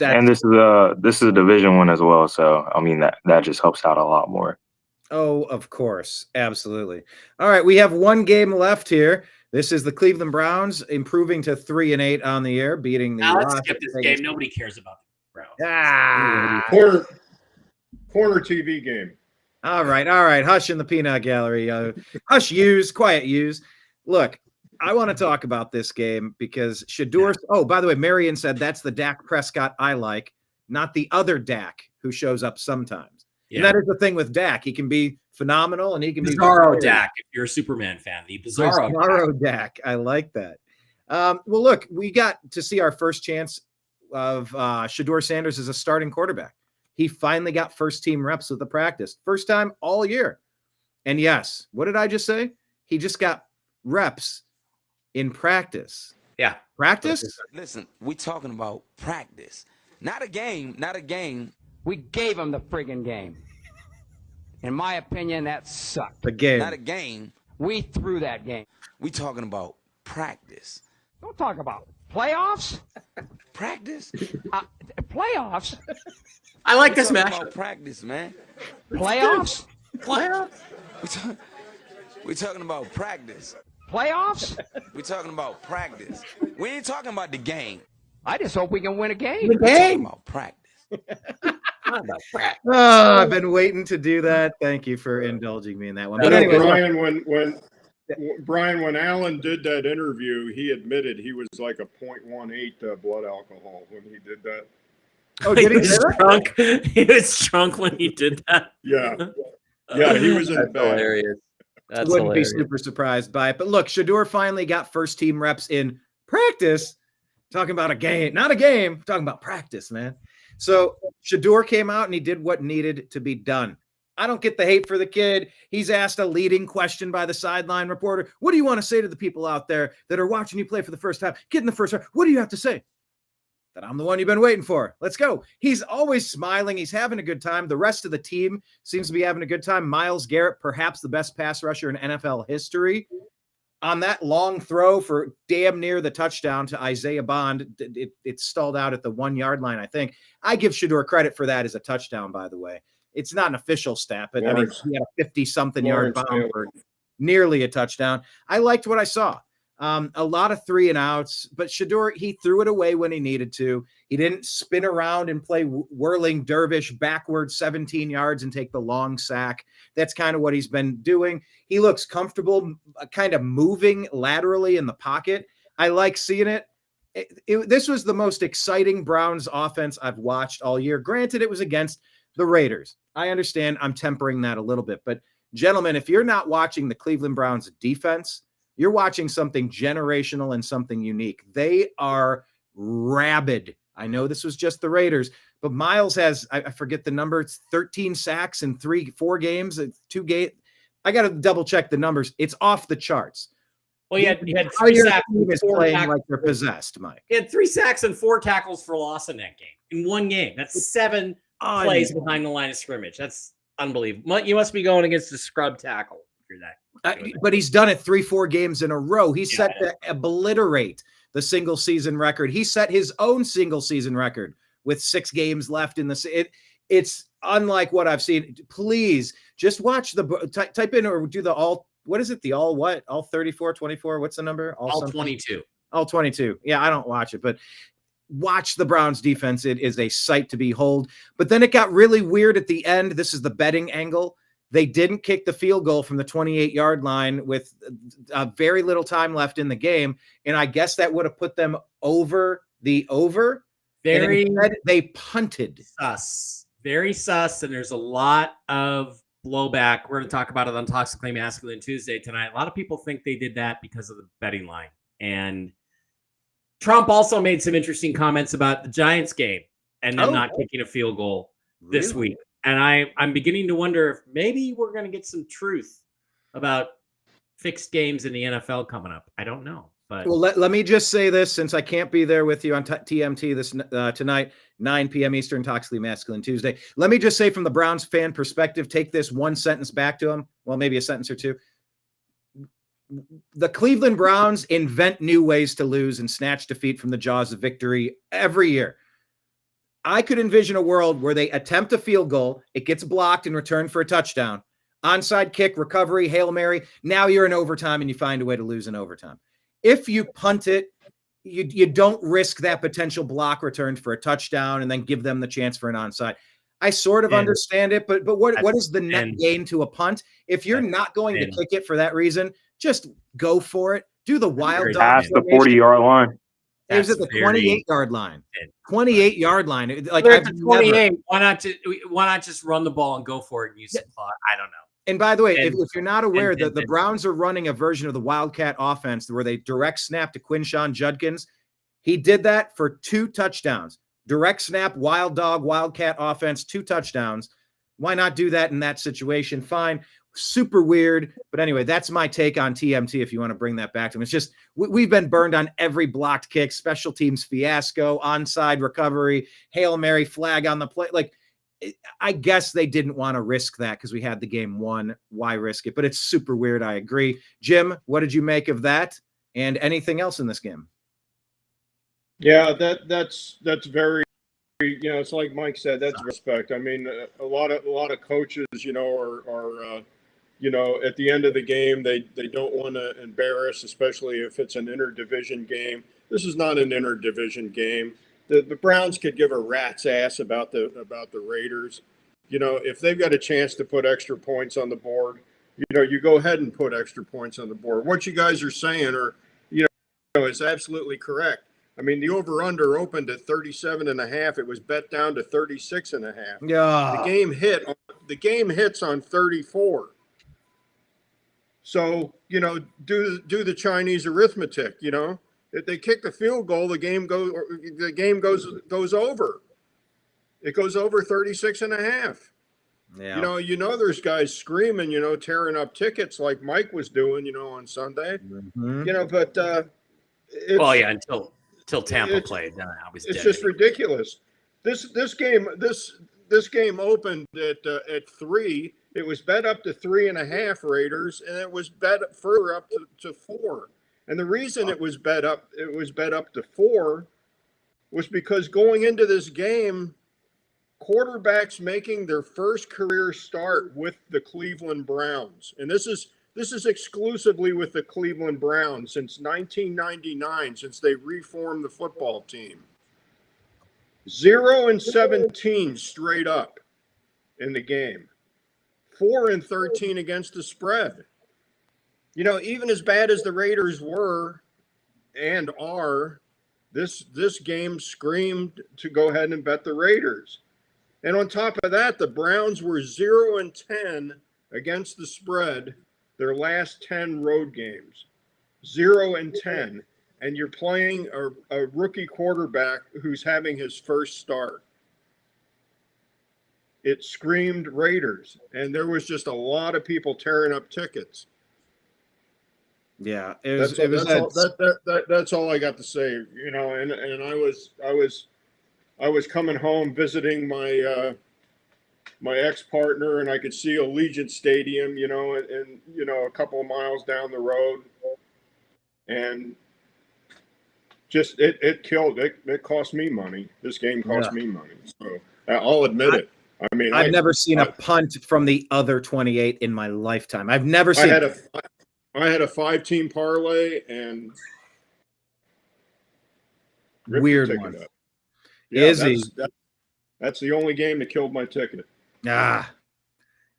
And this is a division 1 as well. So, I mean, that just helps out a lot more. Oh, of course. Absolutely. All right. We have 1 game left here. This is the Cleveland Browns improving to 3-8 on the year, beating the. Now let's skip this game. Nobody cares about the Browns. Corner TV game. All right. Hush in the peanut gallery. Hush, quiet use. Look, I want to talk about this game because Shedeur. Oh, by the way, Marion said that's the Dak Prescott I like, not the other Dak who shows up sometimes. Yeah. And that is the thing with Dak. He can be phenomenal and he can Bizarro Dak, if you're a Superman fan. The Bizarro Dak. I like that. Well, look, we got to see our first chance of Shedeur Sanders as a starting quarterback. He finally got first team reps with the practice. First time all year. And yes, what did I just say? He just got reps in practice. Yeah. Practice? Listen, we talking about practice. Not a game. We gave him the friggin' game. In my opinion, that sucked. The game. Not a game. We threw that game. We talking about practice. Don't talk about playoffs. Practice? Playoffs? I like this match. match. About practice, man. Playoffs? We talking about practice. Playoffs? We talking about practice. We ain't talking about the game. I just hope we can win a game. We talking about practice. I've been waiting to do that. Thank you for indulging me in that one. But anyway, Brian, when Alan did that interview, he admitted he was like a 0.18 blood alcohol when he did that. Oh, did he was drunk? He was drunk when he did that. Yeah, he was in the bed. Hilarious. That's wouldn't hilarious. be super surprised by it. But look, Shedeur finally got first team reps in practice. Talking about a game, not a game. Talking about practice, man. So Shedeur came out and he did what needed to be done. I don't get the hate for the kid. He's asked a leading question by the sideline reporter. What do you want to say to the people out there that are watching you play for the first time? Get in the first round. What do you have to say? That I'm the one you've been waiting for. Let's go. He's always smiling. He's having a good time. The rest of the team seems to be having a good time. Myles Garrett, perhaps the best pass rusher in NFL history. On that long throw for damn near the touchdown to Isaiah Bond, it stalled out at the 1 yard line, I think. I give Shedeur credit for that as a touchdown, by the way. It's not an official stat, but I mean, he had a 50-something yard bomb for nearly a touchdown. I liked what I saw. A lot of 3 and outs, but Shedeur, he threw it away when he needed to. He didn't spin around and play whirling dervish backwards 17 yards and take the long sack. That's kind of what he's been doing. He looks comfortable kind of moving laterally in the pocket. I like seeing it. This was the most exciting Browns offense I've watched all year. Granted, it was against the Raiders. I understand I'm tempering that a little bit, but gentlemen, if you're not watching the Cleveland Browns defense, you're watching something generational and something unique. They are rabid. I know this was just the Raiders, but Myles has, I forget the number. It's 13 sacks in 4 games, 2 games. I got to double check the numbers. It's off the charts. Well, he had 3 sacks. Playing like they're possessed, Mike. He had 3 sacks and 4 tackles for loss in that game. In 1 game. That's 7 plays behind the line of scrimmage. That's unbelievable. You must be going against a scrub tackle if you're that. But he's done it 3-4 games in a row. He's set to obliterate the single season record. He set his own single season record with 6 games left in the. It's unlike what I've seen. Please just watch type in or do the all. What is it? The all what? All 34, 24. What's the number? All 22. All 22. Yeah, I don't watch it, but watch the Browns defense. It is a sight to behold. But then it got really weird at the end. This is the betting angle. They didn't kick the field goal from the 28-yard line with very little time left in the game. And I guess that would have put them over the over. Very instead, they punted. Sus. Very sus. And there's a lot of blowback. We're going to talk about it on Toxically Masculine Tuesday tonight. A lot of people think they did that because of the betting line. And Trump also made some interesting comments about the Giants game and them not kicking a field goal this week. And I'm beginning to wonder if maybe we're going to get some truth about fixed games in the NFL coming up. I don't know. But well, let me just say this, since I can't be there with you on TMT this tonight, 9 p.m. Eastern, Toxically Masculine Tuesday. Let me just say from the Browns fan perspective, take this one sentence back to them. Well, maybe a sentence or two. The Cleveland Browns invent new ways to lose and snatch defeat from the jaws of victory every year. I could envision a world where they attempt a field goal, it gets blocked and returned for a touchdown. onside kick, recovery, Hail Mary. Now you're in overtime and you find a way to lose in overtime. If you punt it, you don't risk that potential block return for a touchdown and then give them the chance for an onside. I sort of understand it, but what is the net gain to a punt? If you're not going to kick it for that reason, just go for it. Do the wild dog past the 40-yard line. It was at the 28-yard line. 28-yard line. Like at the 28, why not just run the ball and go for it and use some clock? I don't know. And by the way, if you're not aware, the Browns are running a version of the Wildcat offense where they direct snap to Quinshon Judkins. He did that for 2 touchdowns. Direct snap, wild dog, Wildcat offense, 2 touchdowns. Why not do that in that situation? Fine. Super weird. But anyway, that's my take on TMT if you want to bring that back to him. It's just we've been burned on every blocked kick, special teams fiasco, onside recovery, Hail Mary flag on the play. Like, I guess they didn't want to risk that because we had the game won. Why risk it? But it's super weird. I agree. Jim, what did you make of that? And anything else in this game? Yeah, that's very, it's like Mike said, that's respect. I mean, a lot of coaches, are at the end of the game, they don't want to embarrass, especially if it's an interdivision game. This is not an interdivision game. The Browns could give a rat's ass about the Raiders. If they've got a chance to put extra points on the board, you go ahead and put extra points on the board. What you guys are saying is absolutely correct. I mean, the over-under opened at 37.5. It was bet down to 36.5. Yeah. The game hits on 34. So, do the Chinese arithmetic, If they kick the field goal, the game goes over. It goes over 36.5. Yeah. There's guys screaming, tearing up tickets like Mike was doing, on Sunday. Mm-hmm. But until Tampa played, it's just ridiculous. This game opened at 3. It was bet up to 3.5 Raiders, and it was bet further up to 4. And the reason it was bet up to 4 was because going into this game, quarterbacks making their first career start with the Cleveland Browns, and this is exclusively with the Cleveland Browns since 1999, since they reformed the football team. 0-17 straight up in the game. 4-13 against the spread. Even as bad as the Raiders were and are, this game screamed to go ahead and bet the Raiders. And on top of that, the Browns were 0-10 against the spread their last 10 road games. 0-10. And you're playing a rookie quarterback who's having his first start. It screamed Raiders. And there was just a lot of people tearing up tickets. Yeah, that's all I got to say. And I was coming home visiting my ex-partner, and I could see Allegiant Stadium, and a couple of miles down the road, and just it killed it. It cost me money. This game cost me money, so I'll admit it. I mean, I've never seen a punt from the other 28 in my lifetime. I've never seen. I had a 5-team parlay and weird one. Yeah, Izzy, that's the only game that killed my ticket.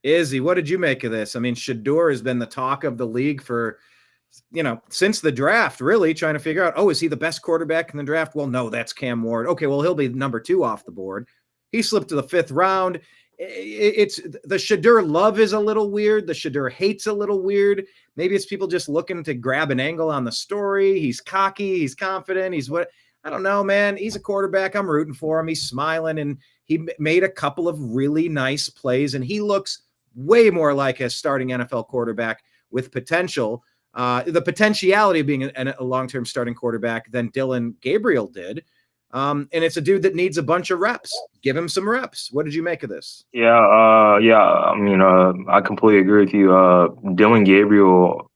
Izzy, what did you make of this? I mean, Shedeur has been the talk of the league for, since the draft, really trying to figure out, is he the best quarterback in the draft? Well, no, that's Cam Ward. Okay, well, he'll be number 2 off the board. He slipped to the 5th round. It's the Shedeur love is a little weird. The Shedeur hate's a little weird. Maybe it's people just looking to grab an angle on the story. He's cocky. He's confident. I don't know, man. He's a quarterback. I'm rooting for him. He's smiling, and he made a couple of really nice plays, and he looks way more like a starting NFL quarterback with potential, the potentiality of being a long-term starting quarterback than Dylan Gabriel did. And it's a dude that needs a bunch of reps. Give him some reps. What did you make of this? Yeah. I mean, I completely agree with you. Dylan Gabriel,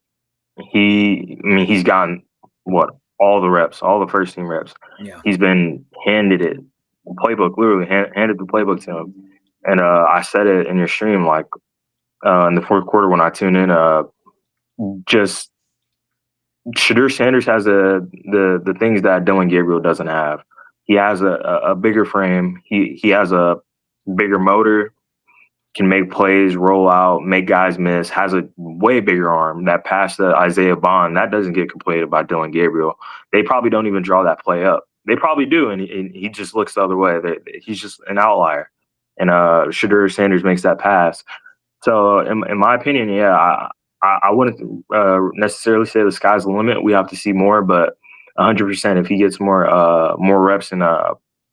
he's gotten all the reps, all the first team reps. Yeah. He's been handed the playbook, literally handed the playbook to him. And I said it in your stream, like in the fourth quarter when I tune in. Just Shadur Sanders has the things that Dylan Gabriel doesn't have. He has a bigger frame. He has a bigger motor, can make plays, roll out, make guys miss, has a way bigger arm. That pass to Isaiah Bond, that doesn't get completed by Dylan Gabriel. They probably don't even draw that play up. They probably do, and he just looks the other way. He's just an outlier. And Shadur Sanders makes that pass. So in my opinion, yeah, I wouldn't necessarily say the sky's the limit. We have to see more, but 100% if he gets more reps in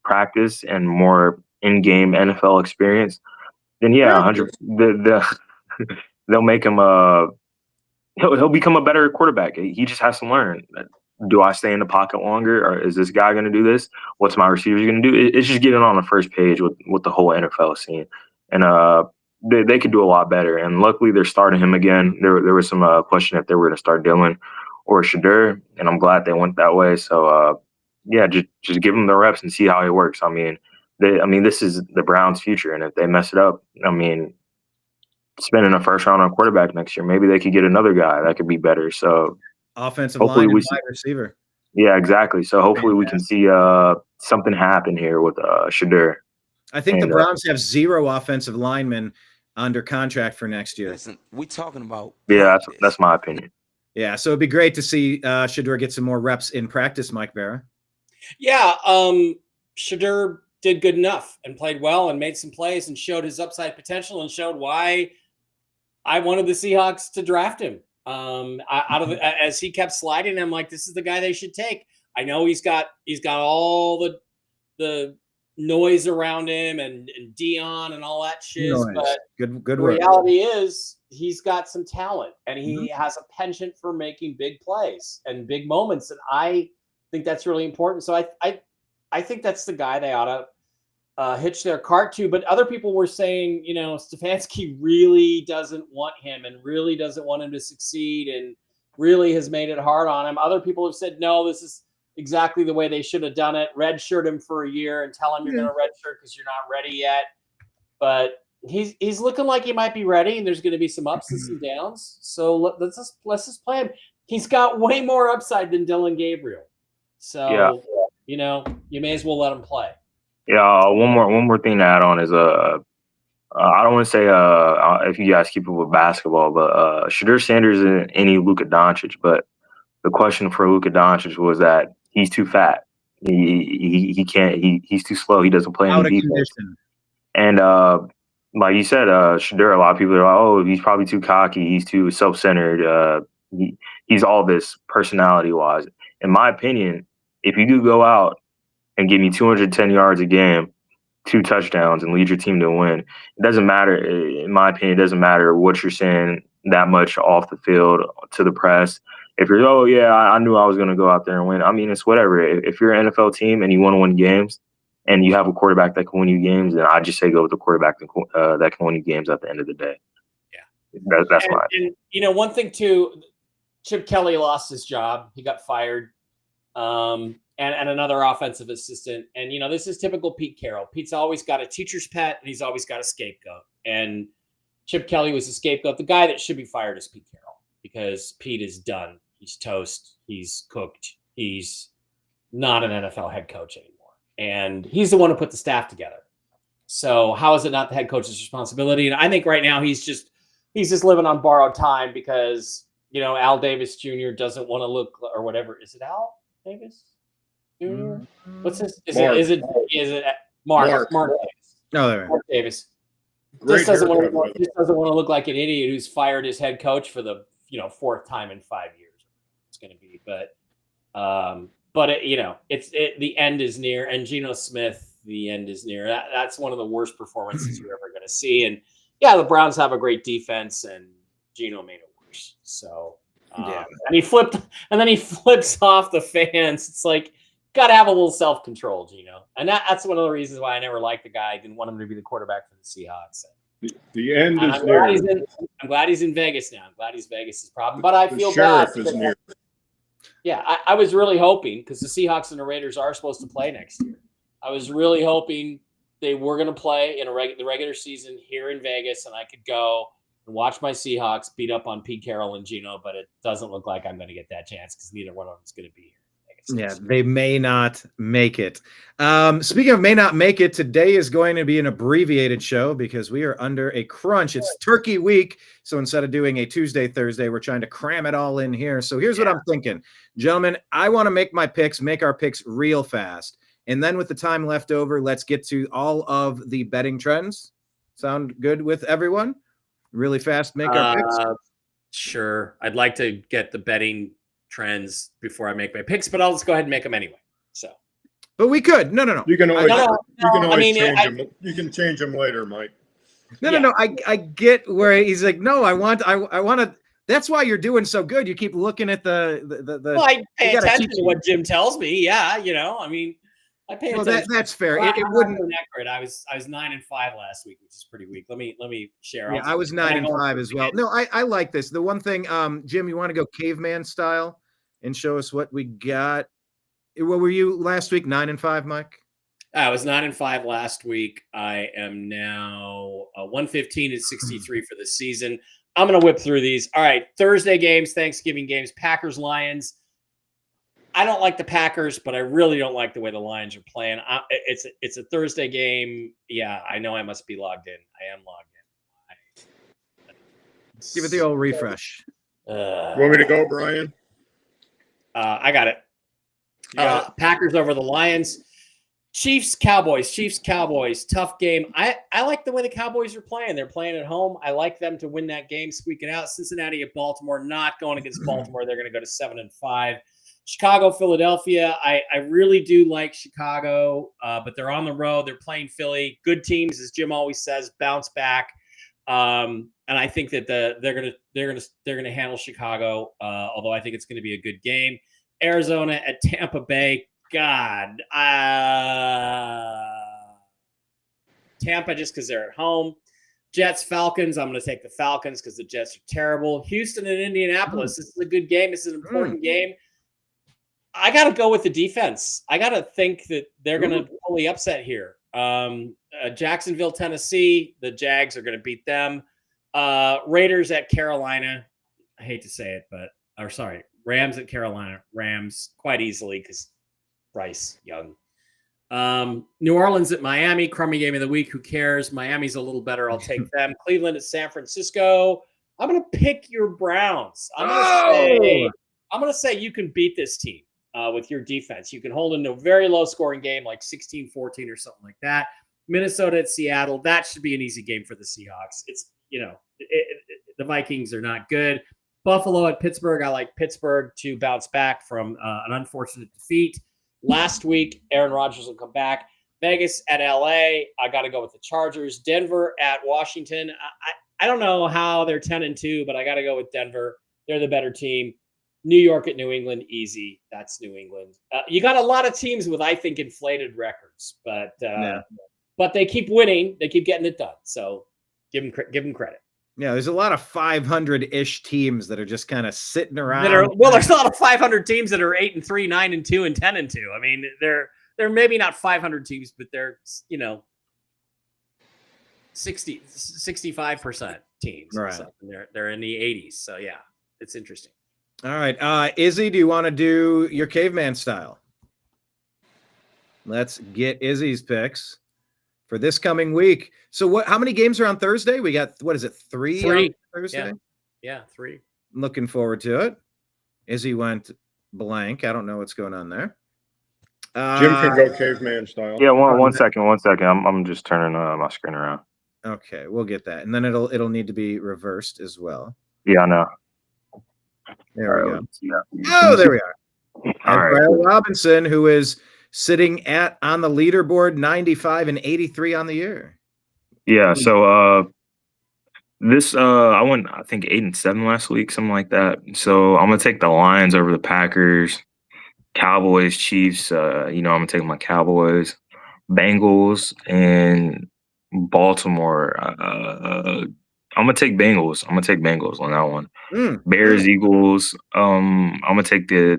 practice and more in-game NFL experience, then yeah, 100. They'll make him he'll become a better quarterback. He just has to learn. Do I stay in the pocket longer, or is this guy going to do this? What's my receivers going to do? It's just getting on the first page with the whole NFL scene, and they could do a lot better. And luckily, they're starting him again. There was some question if they were going to start Dylan or Shadur, and I'm glad they went that way. So yeah, just give him the reps and see how he works. I mean, this is the Browns' future, and if they mess it up, I mean, spending a first round on quarterback next year, maybe they could get another guy that could be better. So offensive hopefully line and we wide receiver. Yeah, exactly. So hopefully we can see something happen here with Shadur. I think the Browns have 0 offensive linemen under contract for next year. Listen, we talking about that's my opinion. Yeah, so it'd be great to see Shadur get some more reps in practice, Mike Bara. Yeah, Shadur did good enough and played well and made some plays and showed his upside potential and showed why I wanted the Seahawks to draft him. As he kept sliding, I'm like, this is the guy they should take. I know he's got all the noise around him and Dion and all that shit, but good the work. reality is he's got some talent and he has a penchant for making big plays and big moments, and I think that's really important. So I think that's the guy they ought to hitch their cart to. But other people were saying, Stefanski really doesn't want him and really doesn't want him to succeed and really has made it hard on him. Other people have said, no, this is exactly the way they should have done it. Redshirt him for a year and tell him you're going to redshirt because you're not ready yet. But he's looking like he might be ready, and there's going to be some ups and some downs. So let's just play him. He's got way more upside than Dylan Gabriel. So, you may as well let him play. Yeah, one more thing to add on is I don't want to say if you guys keep up with basketball, but Shadur Sanders isn't any Luka Doncic, but the question for Luka Doncic was that he's too fat. He can't. He's too slow. He doesn't play any defense. And like you said, Shadur, a lot of people are like, oh, he's probably too cocky. He's too self-centered. He's all this personality-wise. In my opinion, if you do go out and give me 210 yards a game, 2 touchdowns, and lead your team to win, it doesn't matter. In my opinion, it doesn't matter what you're saying that much off the field to the press. If you're, oh, yeah, I knew I was going to go out there and win. I mean, it's whatever. If you're an NFL team and you want to win games and you have a quarterback that can win you games, then I just say go with the quarterback that can win you games at the end of the day. Yeah. That's my opinion. And, one thing, too, Chip Kelly lost his job. He got fired. And another offensive assistant. And, this is typical Pete Carroll. Pete's always got a teacher's pet, and he's always got a scapegoat. And Chip Kelly was the scapegoat. The guy that should be fired is Pete Carroll, because Pete is done. He's toast. He's cooked. He's not an NFL head coach anymore. And he's the one who put the staff together. So how is it not the head coach's responsibility? And I think right now he's just living on borrowed time because, Al Davis Jr. doesn't want to look, or whatever. Is it Al Davis Jr.? What's his? Is it Mark Davis? No, there. Mark Davis. Great Just doesn't haircut, want to look like an idiot who's fired his head coach for the 4th time in 5 years. It's going to be, but the end is near, and Geno Smith, the end is near. That's one of the worst performances you're ever going to see. And yeah, the Browns have a great defense, and Geno made it worse. So and he flips off the fans. It's like, got to have a little self-control, Geno. And that's one of the reasons why I never liked the guy. I didn't want him to be the quarterback for the Seahawks. The end is I'm near. glad he's in Vegas now. I'm glad he's Vegas' problem. But I feel sheriff bad. is near. Yeah, I was really hoping, because the Seahawks and the Raiders are supposed to play next year. I was really hoping they were going to play in the regular season here in Vegas, and I could go and watch my Seahawks beat up on Pete Carroll and Gino, but it doesn't look like I'm going to get that chance because neither one of them is going to be here. Yeah, they may not make it. Speaking of may not make it, today is going to be an abbreviated show because we are under a crunch. It's Turkey week. So instead of doing a Tuesday, Thursday, we're trying to cram it all in here. So here's what I'm thinking. Gentlemen, I want to make our picks real fast. And then with the time left over, let's get to all of the betting trends. Sound good with everyone? Really fast, make our picks? Sure. I'd like to get the betting trends before I make my picks, but I'll just go ahead and make them anyway. So, but we could. No. You can always, change them. You can change them later, Mike. No. I get where he's like, no, I want to. That's why you're doing so good. You keep looking at the. Well, I pay attention to what Jim tells me. Yeah, I mean, I pay attention. That's fair. Well, it wouldn't. Accurate. I was 9-5 last week, which is pretty weak. Let me share. Yeah, I was 9-5 as well. No, I like this. The one thing, Jim, you want to go caveman style and show us what we got? What were you last week? 9-5, Mike? I was 9-5 last week. I am now 115 and 63 for the season. I'm going to whip through these. All right, Thursday games, Thanksgiving games, Packers, Lions. I don't like the Packers, but I really don't like the way the Lions are playing. It's a Thursday game. Yeah, I know I must be logged in. I am logged in. Give it the old refresh. Want me to go, Brian? I got it. Packers over the Lions. Chiefs, Cowboys. Tough game. I like the way the Cowboys are playing. They're playing at home. I like them to win that game, squeak it out. Cincinnati at Baltimore, not going against Baltimore. They're going to go to 7-5. Chicago, Philadelphia. I really do like Chicago, but they're on the road. They're playing Philly. Good teams, as Jim always says, bounce back. And I think that they're gonna handle Chicago. Although I think it's going to be a good game. Arizona at Tampa Bay. God, Tampa just because they're at home. Jets, Falcons. I'm going to take the Falcons because the Jets are terrible. Houston and Indianapolis. This is a good game. This is an important game. I got to go with the defense. I got to think that they're going to fully upset here. Jacksonville, Tennessee. The Jags are going to beat them. Raiders at Carolina. I hate to say it, Rams at Carolina. Rams quite easily because Bryce Young. New Orleans at Miami. Crummy game of the week. Who cares? Miami's a little better. I'll take them. Cleveland at San Francisco. I'm going to pick your Browns. I'm going to say you can beat this team with your defense. You can hold into a very low scoring game like 16-14 or something like that. Minnesota at Seattle. That should be an easy game for the Seahawks. It's, the Vikings are not good. Buffalo at Pittsburgh. I like Pittsburgh to bounce back from an unfortunate defeat. Last week, Aaron Rodgers will come back. Vegas at LA. I got to go with the Chargers. Denver at Washington. I don't know how they're 10-2, but I got to go with Denver. They're the better team. New York at New England. Easy. That's New England. You got a lot of teams with, I think, inflated records, but they keep winning. They keep getting it done. So give them credit. Yeah, there's a lot of 500-ish teams that are just kind of sitting around. There's a lot of 500 teams that are 8-3, 9-2, and 10-2. I mean, they're maybe not 500 teams, but they're 65% teams. Right. So they're in the 80s. So yeah, it's interesting. All right, Izzy, do you want to do your caveman style? Let's get Izzy's picks for this coming week. So how many games are on Thursday? We got, what is it, 3 on Thursday? Yeah, 3. I'm looking forward to it. Izzy went blank. I don't know what's going on there. Jim can go caveman style. Yeah, one second. I'm just turning my screen around. Okay, we'll get that. And then it'll need to be reversed as well. Yeah, I know. There we go. Oh, there we are. Ez'Ryel Robinson, who is sitting on the leaderboard 95 and 83 on the year. Yeah, so this I went, I think, 8-7 last week, something like that. So I'm gonna take the Lions over the Packers, Cowboys, Chiefs. I'm gonna take my Cowboys, Bengals, and Baltimore. I'm gonna take Bengals. I'm gonna take Bengals on that one. Bears, Eagles. I'm gonna take the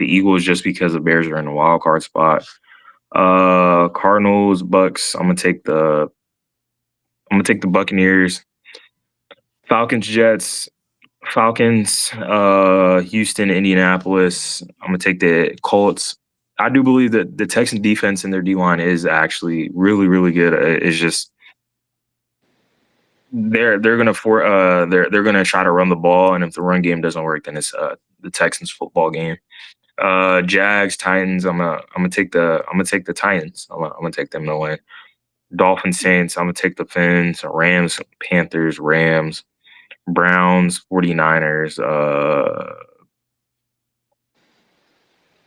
Eagles just because the Bears are in the wild card spot. Cardinals, Bucks. I'm gonna take the Buccaneers. Falcons, Jets, Falcons, Houston, Indianapolis. I'm gonna take the Colts. I do believe that the Texans defense and their D line is actually really, really good. It's just they're gonna they're gonna try to run the ball, and if the run game doesn't work, then it's the Texans football game. Jags, Titans. I'm gonna take the Titans. I'm gonna take them to win. Dolphins, Saints. I'm gonna take the Fins. Rams, Panthers, Rams. Browns, 49ers.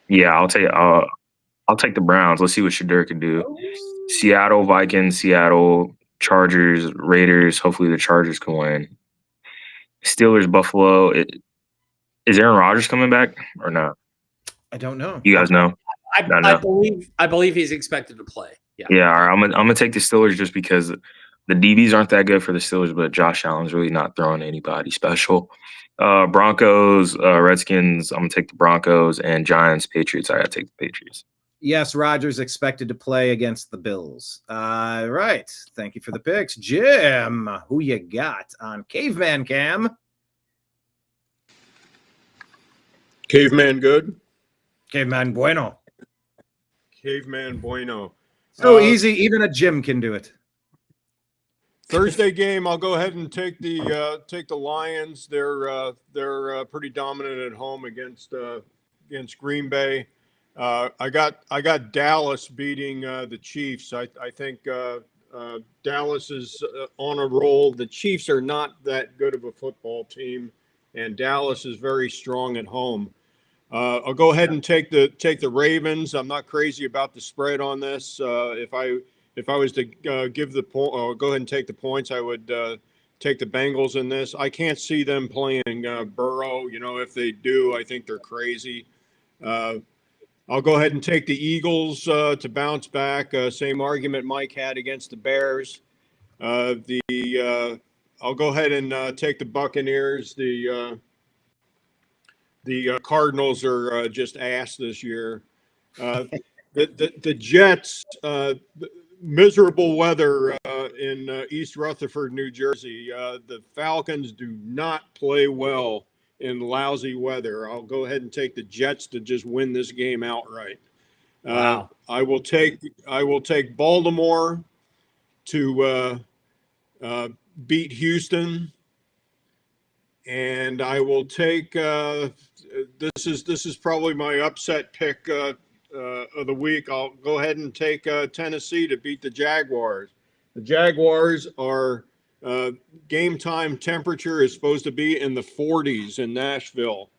Yeah, I'll take the Browns. Let's see what Shadur can do. Seattle, Vikings, Seattle, Chargers, Raiders. Hopefully the Chargers can win. Steelers, Buffalo. Is Aaron Rodgers coming back or not? I don't know. You guys know? I believe he's expected to play. Yeah. Yeah, all right, I'm gonna take the Steelers just because the DBs aren't that good for the Steelers, but Josh Allen's really not throwing anybody special. Broncos, Redskins, I'm going to take the Broncos, and Giants, Patriots, I got to take the Patriots. Yes, Rodgers expected to play against the Bills. Right. Thank you for the picks. Jim, who you got on Caveman Cam? Caveman good. Caveman Bueno. Caveman bueno. So easy, even a Jim can do it. Thursday game, I'll go ahead and take the Lions. They're pretty dominant at home against Green Bay. I got Dallas beating the Chiefs. I think Dallas is on a roll. The Chiefs are not that good of a football team, and Dallas is very strong at home. I'll go ahead and take the Ravens. I'm not crazy about the spread on this. If I was to give the point, go ahead and take the points, I would take the Bengals in this. I can't see them playing Burrow. If they do, I think they're crazy. I'll go ahead and take the Eagles to bounce back. Same argument Mike had against the Bears. I'll go ahead and take the Buccaneers. The Cardinals are just ass this year. The Jets. Miserable weather in East Rutherford, New Jersey. The Falcons do not play well in lousy weather. I'll go ahead and take the Jets to just win this game outright. Wow. I will take Baltimore to beat Houston, and I will take this is probably my upset pick of the week. I'll go ahead and take Tennessee to beat the Jaguars. The Jaguars are game time temperature is supposed to be in the 40s in Nashville.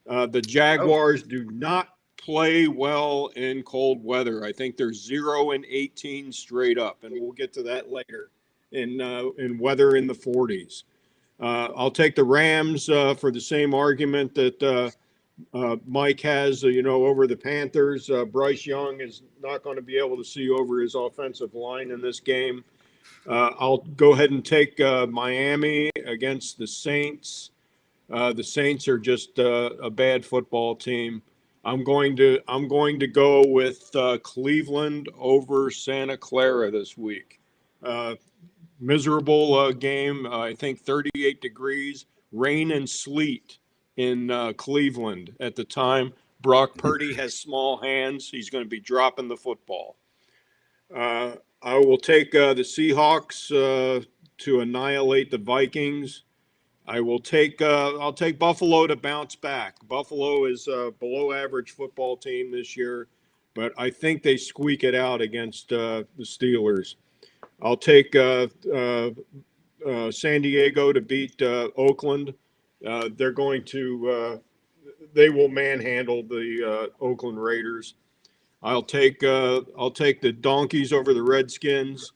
The Jaguars do not play well in cold weather. I think they're 0-18 straight up, and we'll get to that later in weather in the 40s. I'll take the Rams for the same argument that Mike has, over the Panthers. Bryce Young is not going to be able to see over his offensive line in this game. I'll go ahead and take Miami against the Saints. The Saints are just a bad football team. I'm going to go with Cleveland over Santa Clara this week. Miserable game. I think 38 degrees, rain and sleet in Cleveland at the time. Brock Purdy has small hands. He's going to be dropping the football. I will take the Seahawks to annihilate the Vikings. I'll take Buffalo to bounce back. Buffalo is a below average football team this year, but I think they squeak it out against the Steelers. I'll take San Diego to beat Oakland. They will manhandle the Oakland Raiders. I'll take the Donkeys over the Redskins,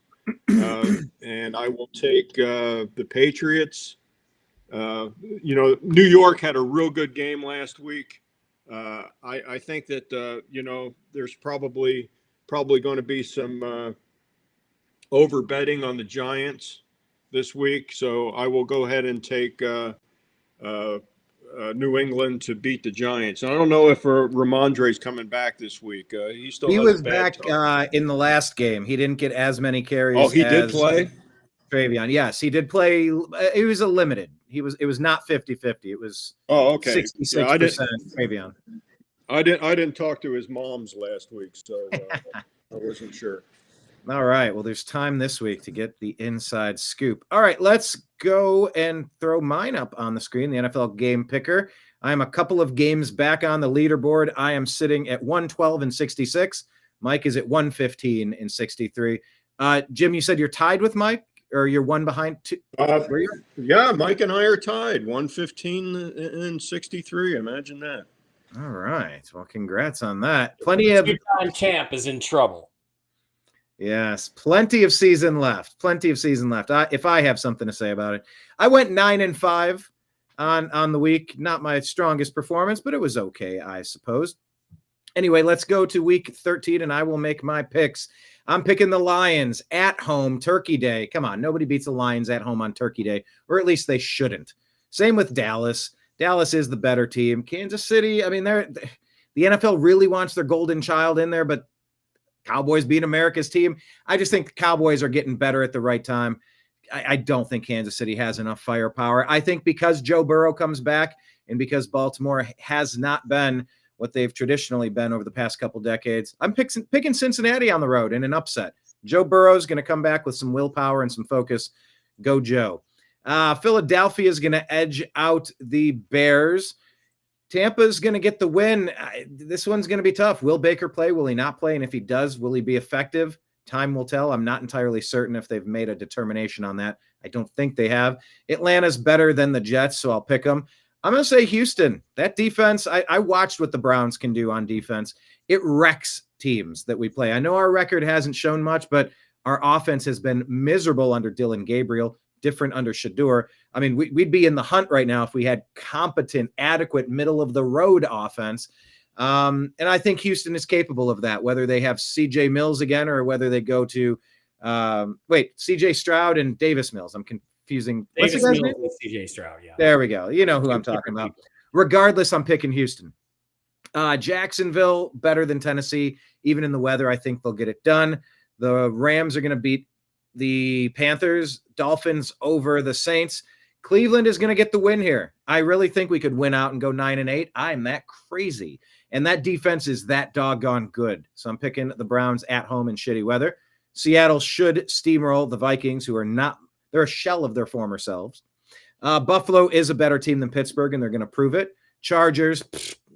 and I will take the Patriots. New York had a real good game last week. I think that there's probably going to be some over betting on the Giants this week, so I will go ahead and take New England to beat the Giants. And I don't know if Ramondre's coming back this week. He was back in the last game. He didn't get as many carries. Oh, he did play? Travion. Yes, he did play. He was a limited. it was not 50-50. It was Oh, okay. 66% maybe on. I didn't talk to his moms last week, so I wasn't sure. All right. Well, there's time this week to get the inside scoop. All right, let's go and throw mine up on the screen, the NFL game picker. I'm a couple of games back on the leaderboard. I am sitting at 112-66. Mike is at 115-63. Jim, you said you're tied with Mike, or you're one behind two? Yeah, Mike and I are tied, 115-63. Imagine that. All right. Well, congrats on that. Plenty of two-time champ is in trouble. Yes, plenty of season left. Plenty of season left. If I have something to say about it, I went 9-5 on the week. Not my strongest performance, but it was okay, I suppose. Anyway, let's go to week 13, and I will make my picks. I'm picking the Lions at home, Turkey Day. Come on, nobody beats the Lions at home on Turkey Day, or at least they shouldn't. Same with Dallas. Dallas is the better team. Kansas City, I mean, the NFL really wants their golden child in there, but Cowboys beat America's team. I just think the Cowboys are getting better at the right time. I don't think Kansas City has enough firepower. I think because Joe Burrow comes back and because Baltimore has not been what they've traditionally been over the past couple decades, I'm picking Cincinnati on the road in an upset. Joe Burrow is going to come back with some willpower and some focus. Go Joe. Philadelphia is going to edge out the Bears. Tampa's going to get the win. This one's going to be tough. Will Baker play? Will he not play? And if he does, will he be effective? Time will tell. I'm not entirely certain if they've made a determination on that. I don't think they have. Atlanta's better than the Jets, so I'll pick them. I'm going to say Houston. That defense, I watched what the Browns can do on defense. It wrecks teams that we play. I know our record hasn't shown much, but our offense has been miserable under Dylan Gabriel, different under Shador. I mean, we'd be in the hunt right now if we had competent, adequate, middle-of-the-road offense. And I think Houston is capable of that, whether they have C.J. Mills again or whether they go to C.J. Stroud and Davis Mills. I'm confusing. Davis Mills and C.J. Stroud, yeah. There we go. You know who I'm talking about. Regardless, I'm picking Houston. Jacksonville, better than Tennessee. Even in the weather, I think they'll get it done. The Rams are going to beat the Panthers. Dolphins over the Saints. Cleveland is going to get the win here. I really think we could win out and go 9-8. I'm that crazy. And that defense is that doggone good. So I'm picking the Browns at home in shitty weather. Seattle should steamroll the Vikings, who are not, they're a shell of their former selves. Buffalo is a better team than Pittsburgh, and they're going to prove it. Chargers,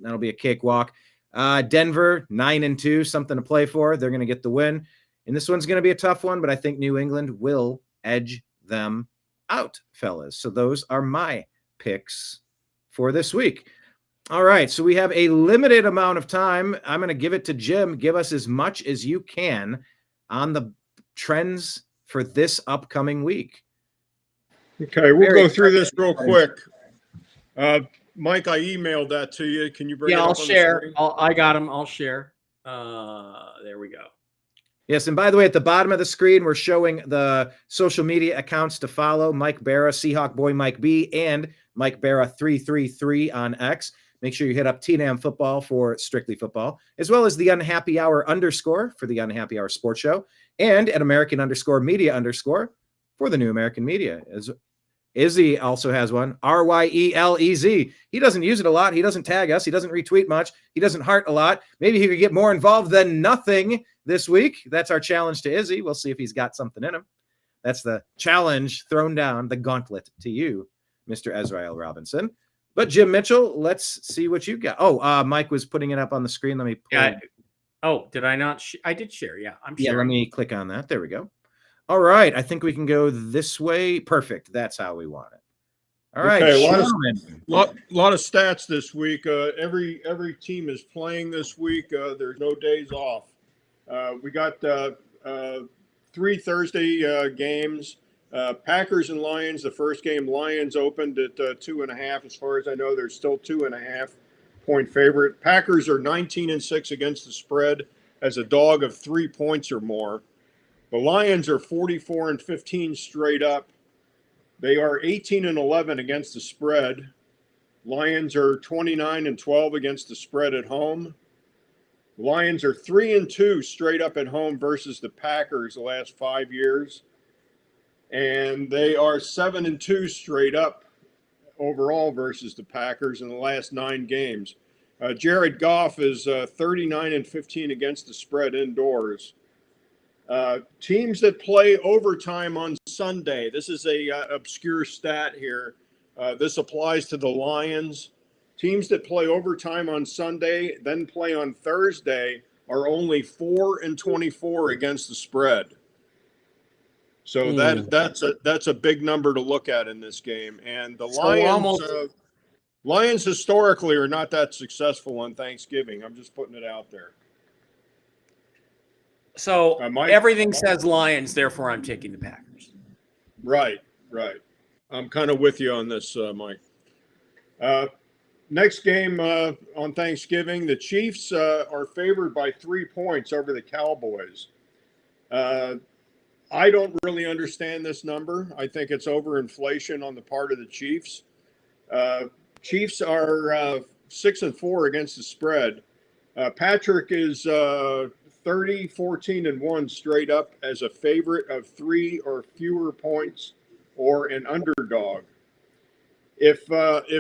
that'll be a cakewalk. Denver, 9-2, something to play for. They're going to get the win. And this one's going to be a tough one, but I think New England will edge them out, fellas. So those are my picks for this week. All right, so we have a limited amount of time. I'm going to give it to Jim. Give us as much as you can on the trends for this upcoming week. Okay, we'll go through this real quick. Mike, I emailed that to you. Can you bring it up? I'll share. I got them. I'll share. There we go. Yes, and by the way, at the bottom of the screen, we're showing the social media accounts to follow: Mike Bara, seahawkboymikeb, and Mike Bara 333 on X. Make sure you hit up TNAM Football for Strictly Football, as well as the Unhappy Hour _ for the Unhappy Hour Sports Show, and at American _media_ for the New American Media. As Izzy also has one, RYELEZ. He doesn't use it a lot. He doesn't tag us. He doesn't retweet much. He doesn't heart a lot. Maybe he could get more involved than nothing this week. That's our challenge to Izzy. We'll see if he's got something in him. That's the challenge thrown down, the gauntlet to you, Mr. Ez'Ryel Robinson. But Jim Mitchell, let's see what you got. Oh, Mike was putting it up on the screen. Let me pull it. Did I not? I did share. Yeah, I'm sure. Yeah, let me click on that. There we go. All right. I think we can go this way. Perfect. That's how we want it. All right. Okay, a lot of stats this week. Every team is playing this week. There's no days off. We got 3 Thursday games. Packers and Lions. The first game, Lions opened at 2.5. As far as I know, they're still 2.5 point favorite. Packers are 19-6 against the spread as a dog of 3 points or more. The Lions are 44-15 straight up. They are 18-11 against the spread. Lions are 29-12 against the spread at home. The Lions are 3-2 straight up at home versus the Packers the last 5 years. And they are 7-2 straight up overall versus the Packers in the last 9 games. Jared Goff is 39-15 against the spread indoors. Teams that play overtime on Sunday. This is a obscure stat here. This applies to the Lions. Teams that play overtime on Sunday, then play on Thursday, are only 4-24 against the spread. So that's a big number to look at in this game. And the Lions historically are not that successful on Thanksgiving. I'm just putting it out there. So everything says Lions, therefore I'm taking the Packers. Right. I'm kind of with you on this, Mike. Next game on Thanksgiving, the Chiefs are favored by 3 points over the Cowboys. I don't really understand this number. I think it's overinflation on the part of the Chiefs. Chiefs are 6-4 against the spread. Patrick is 30-14-1 straight up as a favorite of 3 or fewer points or an underdog. If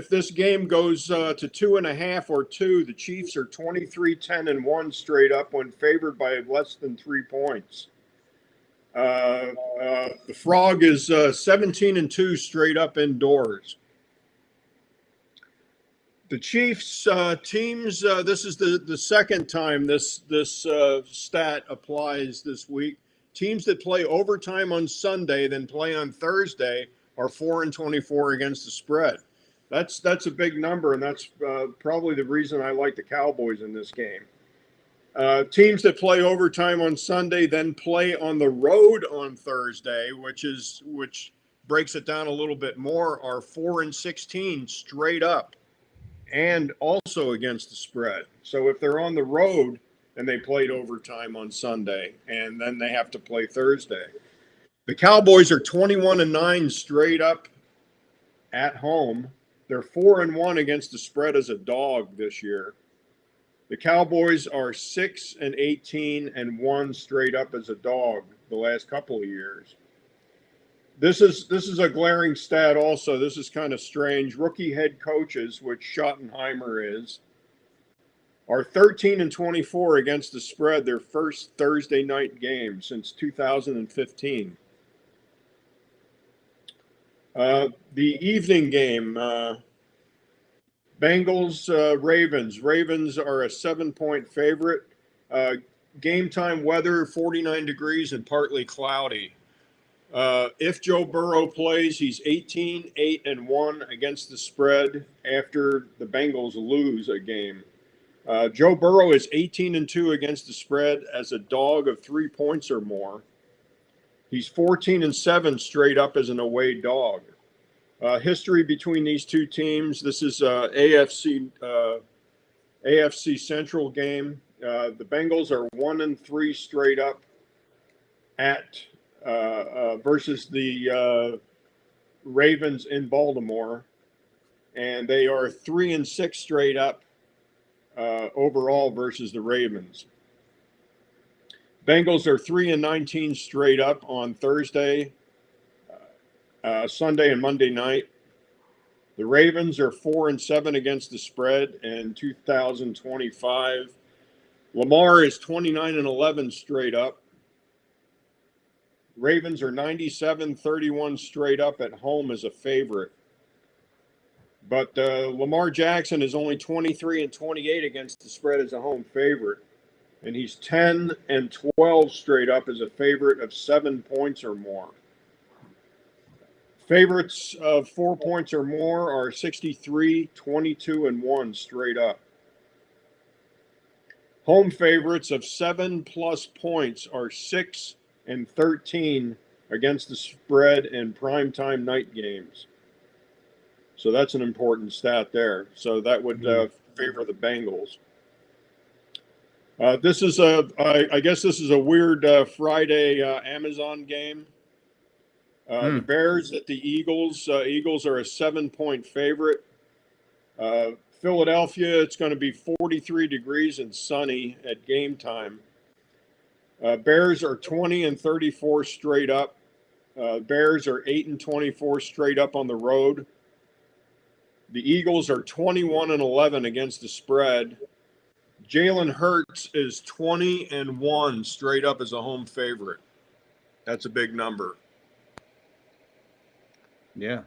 this game goes to 2.5 or 2, the Chiefs are 23-10-1 straight up when favored by less than 3 points. The Frog is 17-2 straight up indoors. The Chiefs teams. This is the second time this stat applies this week. Teams that play overtime on Sunday then play on Thursday are 4-24 against the spread. That's a big number, and that's probably the reason I like the Cowboys in this game. Teams that play overtime on Sunday then play on the road on Thursday, which breaks it down a little bit more, are 4-16 straight up, and also against the spread. So if they're on the road and they played overtime on Sunday, and then they have to play Thursday. The Cowboys are 21-9 straight up at home. They're 4-1 against the spread as a dog this year. The Cowboys are 6-18-1 straight up as a dog the last couple of years. This is a glaring stat also. This is kind of strange. Rookie head coaches, which Schottenheimer is, are 13-24 against the spread their first Thursday night game since 2015. The evening game, Bengals, Ravens. Ravens are a 7-point favorite. Game time weather, 49 degrees and partly cloudy. If Joe Burrow plays, he's 18-8-1 against the spread after the Bengals lose a game. Joe Burrow is 18-2 against the spread as a dog of 3 points or more. He's 14-7 straight up as an away dog. History between these two teams. This is AFC Central game. The Bengals are 1-3 straight up at versus the Ravens in Baltimore, and they are 3-6 straight up overall versus the Ravens. Bengals are 3-19 straight up on Thursday, Sunday, and Monday night. The Ravens are 4-7 against the spread in 2025. Lamar is 29-11 straight up. Ravens are 97-31 straight up at home as a favorite. But Lamar Jackson is only 23-28 against the spread as a home favorite. And he's 10-12 straight up as a favorite of 7 points or more. Favorites of 4 points or more are 63-22-1 straight up. Home favorites of 7+ points are 6-13 against the spread in primetime night games. So that's an important stat there. So that would favor the Bengals. This is I guess this is a weird Friday Amazon game. The Bears at the Eagles. Eagles are a 7-point favorite. Philadelphia, it's going to be 43 degrees and sunny at game time. Bears are 20-34 straight up. Bears are 8-24 straight up on the road. The Eagles are 21-11 against the spread. Jalen Hurts is 20-1 straight up as a home favorite. That's a big number. Yeah.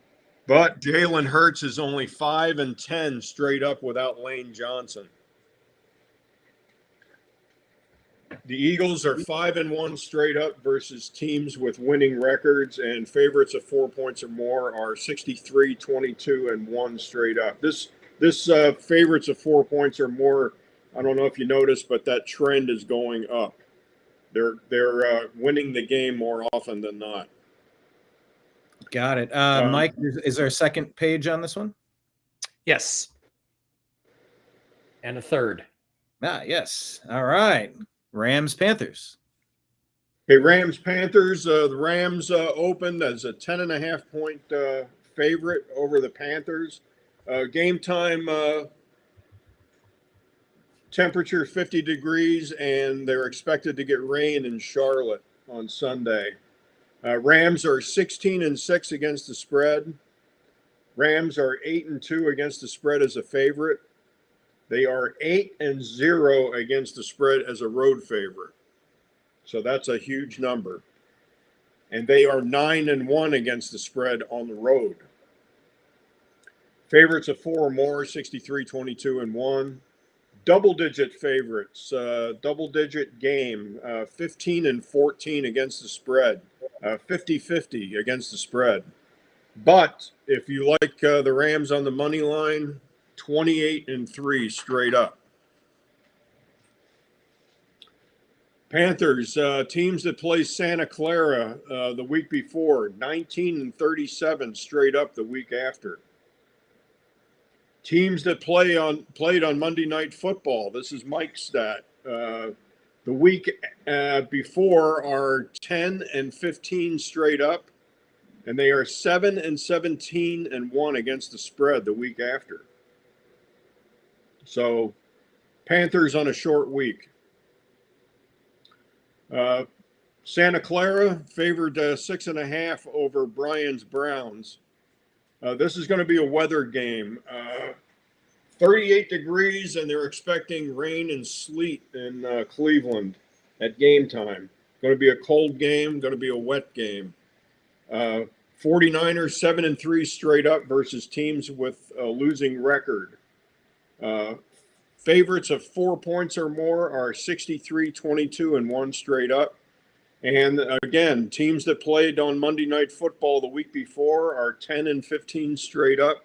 But Jalen Hurts is only 5-10 straight up without Lane Johnson. The Eagles are 5-1 straight up versus teams with winning records, and favorites of 4 points or more are 63-22-1 straight up. This favorites of 4 points or more, I don't know if you noticed, but that trend is going up. They're winning the game more often than not. Got it. Mike, is there a second page on this one? Yes. And a third. Yes. All right. Rams, Panthers. Okay, Rams, Panthers. The Rams opened as a 10.5 point favorite over the Panthers. Game time temperature 50 degrees, and they're expected to get rain in Charlotte on Sunday. Rams are 16-6 against the spread. Rams are 8-2 against the spread as a favorite. They are 8-0 against the spread as a road favorite. So that's a huge number. And they are 9-1 against the spread on the road. Favorites of 4 or more, 63-22-1. Double-digit favorites, double-digit game, 15-14 against the spread, 50-50 against the spread. But if you like the Rams on the money line, 28-3 straight up. Panthers, teams that play Santa Clara the week before, 19-37 straight up the week after. Teams that played on Monday Night Football, this is Mike's stat. The week before are 10-15 straight up, and they are 7-17-1 against the spread the week after. So, Panthers on a short week. Santa Clara favored 6.5 over Brian's Browns. This is going to be a weather game. 38 degrees, and they're expecting rain and sleet in Cleveland at game time. Going to be a cold game, going to be a wet game. 49ers 7-3 straight up versus teams with a losing record. Favorites of 4 points or more are 63-22-1 straight up. And again, teams that played on Monday Night Football the week before are 10-15 straight up,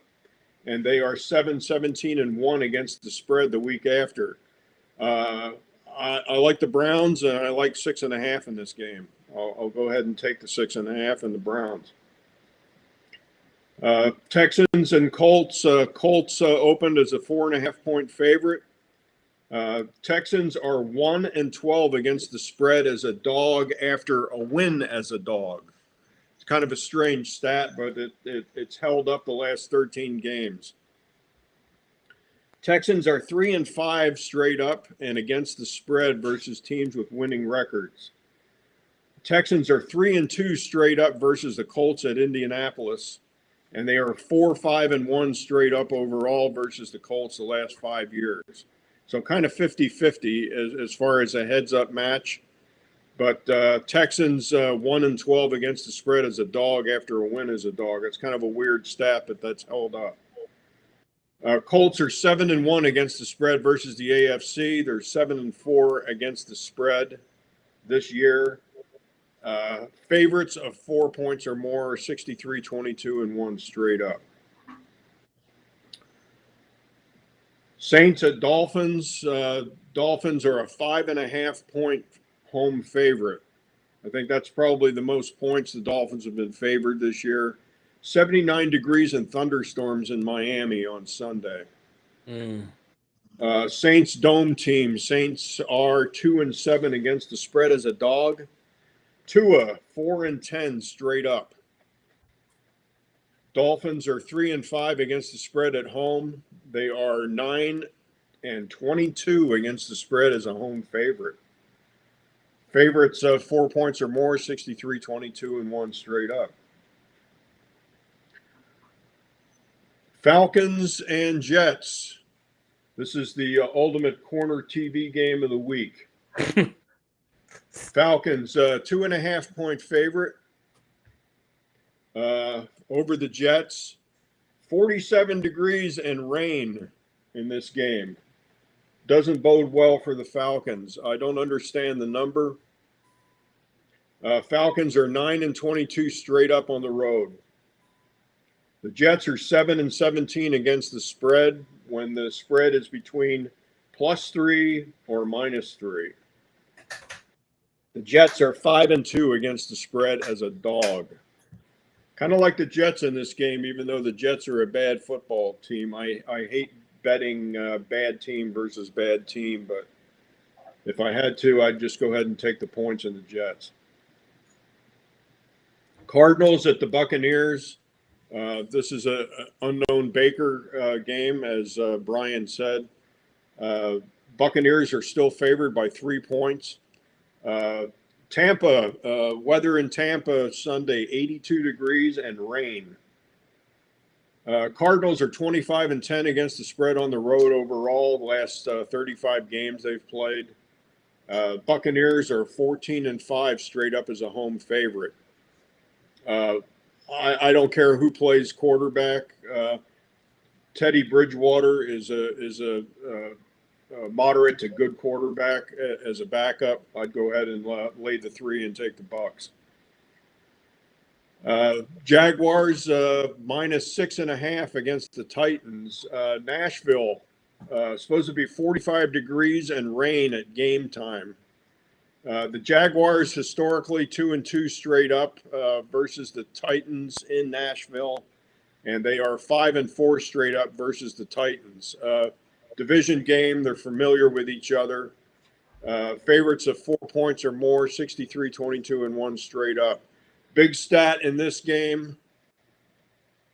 and they are 7-17-1 against the spread the week after. I like the Browns, and I like 6.5 in this game. I'll go ahead and take the 6.5 and the Browns. Texans and Colts. Colts opened as a 4.5 point favorite. Texans are 1-12 against the spread as a dog after a win as a dog. It's kind of a strange stat, but it's held up the last 13 games. Texans are 3-5 straight up and against the spread versus teams with winning records. Texans are 3-2 straight up versus the Colts at Indianapolis, and they are 4-5-1 straight up overall versus the Colts the last 5 years. So kind of 50-50 as far as a heads-up match. But Texans 1-12 against the spread as a dog after a win as a dog. It's kind of a weird stat, but that's held up. Colts are 7-1 against the spread versus the AFC. They're 7-4 against the spread this year. Favorites of 4 points or more are 63-22-1 straight up. Saints at Dolphins. Dolphins are a 5.5 point home favorite. I think that's probably the most points the Dolphins have been favored this year. 79 degrees and thunderstorms in Miami on Sunday. Saints dome team. Saints are 2-7 against the spread as a dog. Tua 4-10 straight up. Dolphins are 3-5 against the spread at home. They are 9-22 against the spread as a home favorite. Favorites of 4 points or more, 63-22-1 straight up. Falcons and Jets. This is the ultimate corner TV game of the week. Falcons, 2.5 point favorite over the Jets. 47 degrees and rain in this game. Doesn't bode well for the Falcons. I don't understand the number. Falcons are 9-22 straight up on the road. The Jets are 7-17 against the spread when the spread is between +3 or -3. The Jets are 5-2 against the spread as a dog. Kind of like the Jets in this game, even though the Jets are a bad football team. I hate betting bad team versus bad team, but if I had to, I'd just go ahead and take the points in the Jets. Cardinals at the Buccaneers. This is an unknown Baker game, as Brian said. Buccaneers are still favored by 3 points. Tampa, weather in Tampa Sunday, 82 degrees and rain. Cardinals are 25-10 against the spread on the road overall. The last 35 games they've played. Buccaneers are 14-5 straight up as a home favorite. I don't care who plays quarterback. Teddy Bridgewater is a moderate to good quarterback as a backup. I'd go ahead and lay the 3 and take the Bucs. Jaguars -6.5 against the Titans. Nashville supposed to be 45 degrees and rain at game time. The Jaguars historically 2-2 straight up versus the Titans in Nashville, and they are 5-4 straight up versus the Titans. Division game, they're familiar with each other. Favorites of 4 points or more, 63-22-1 straight up. Big stat in this game.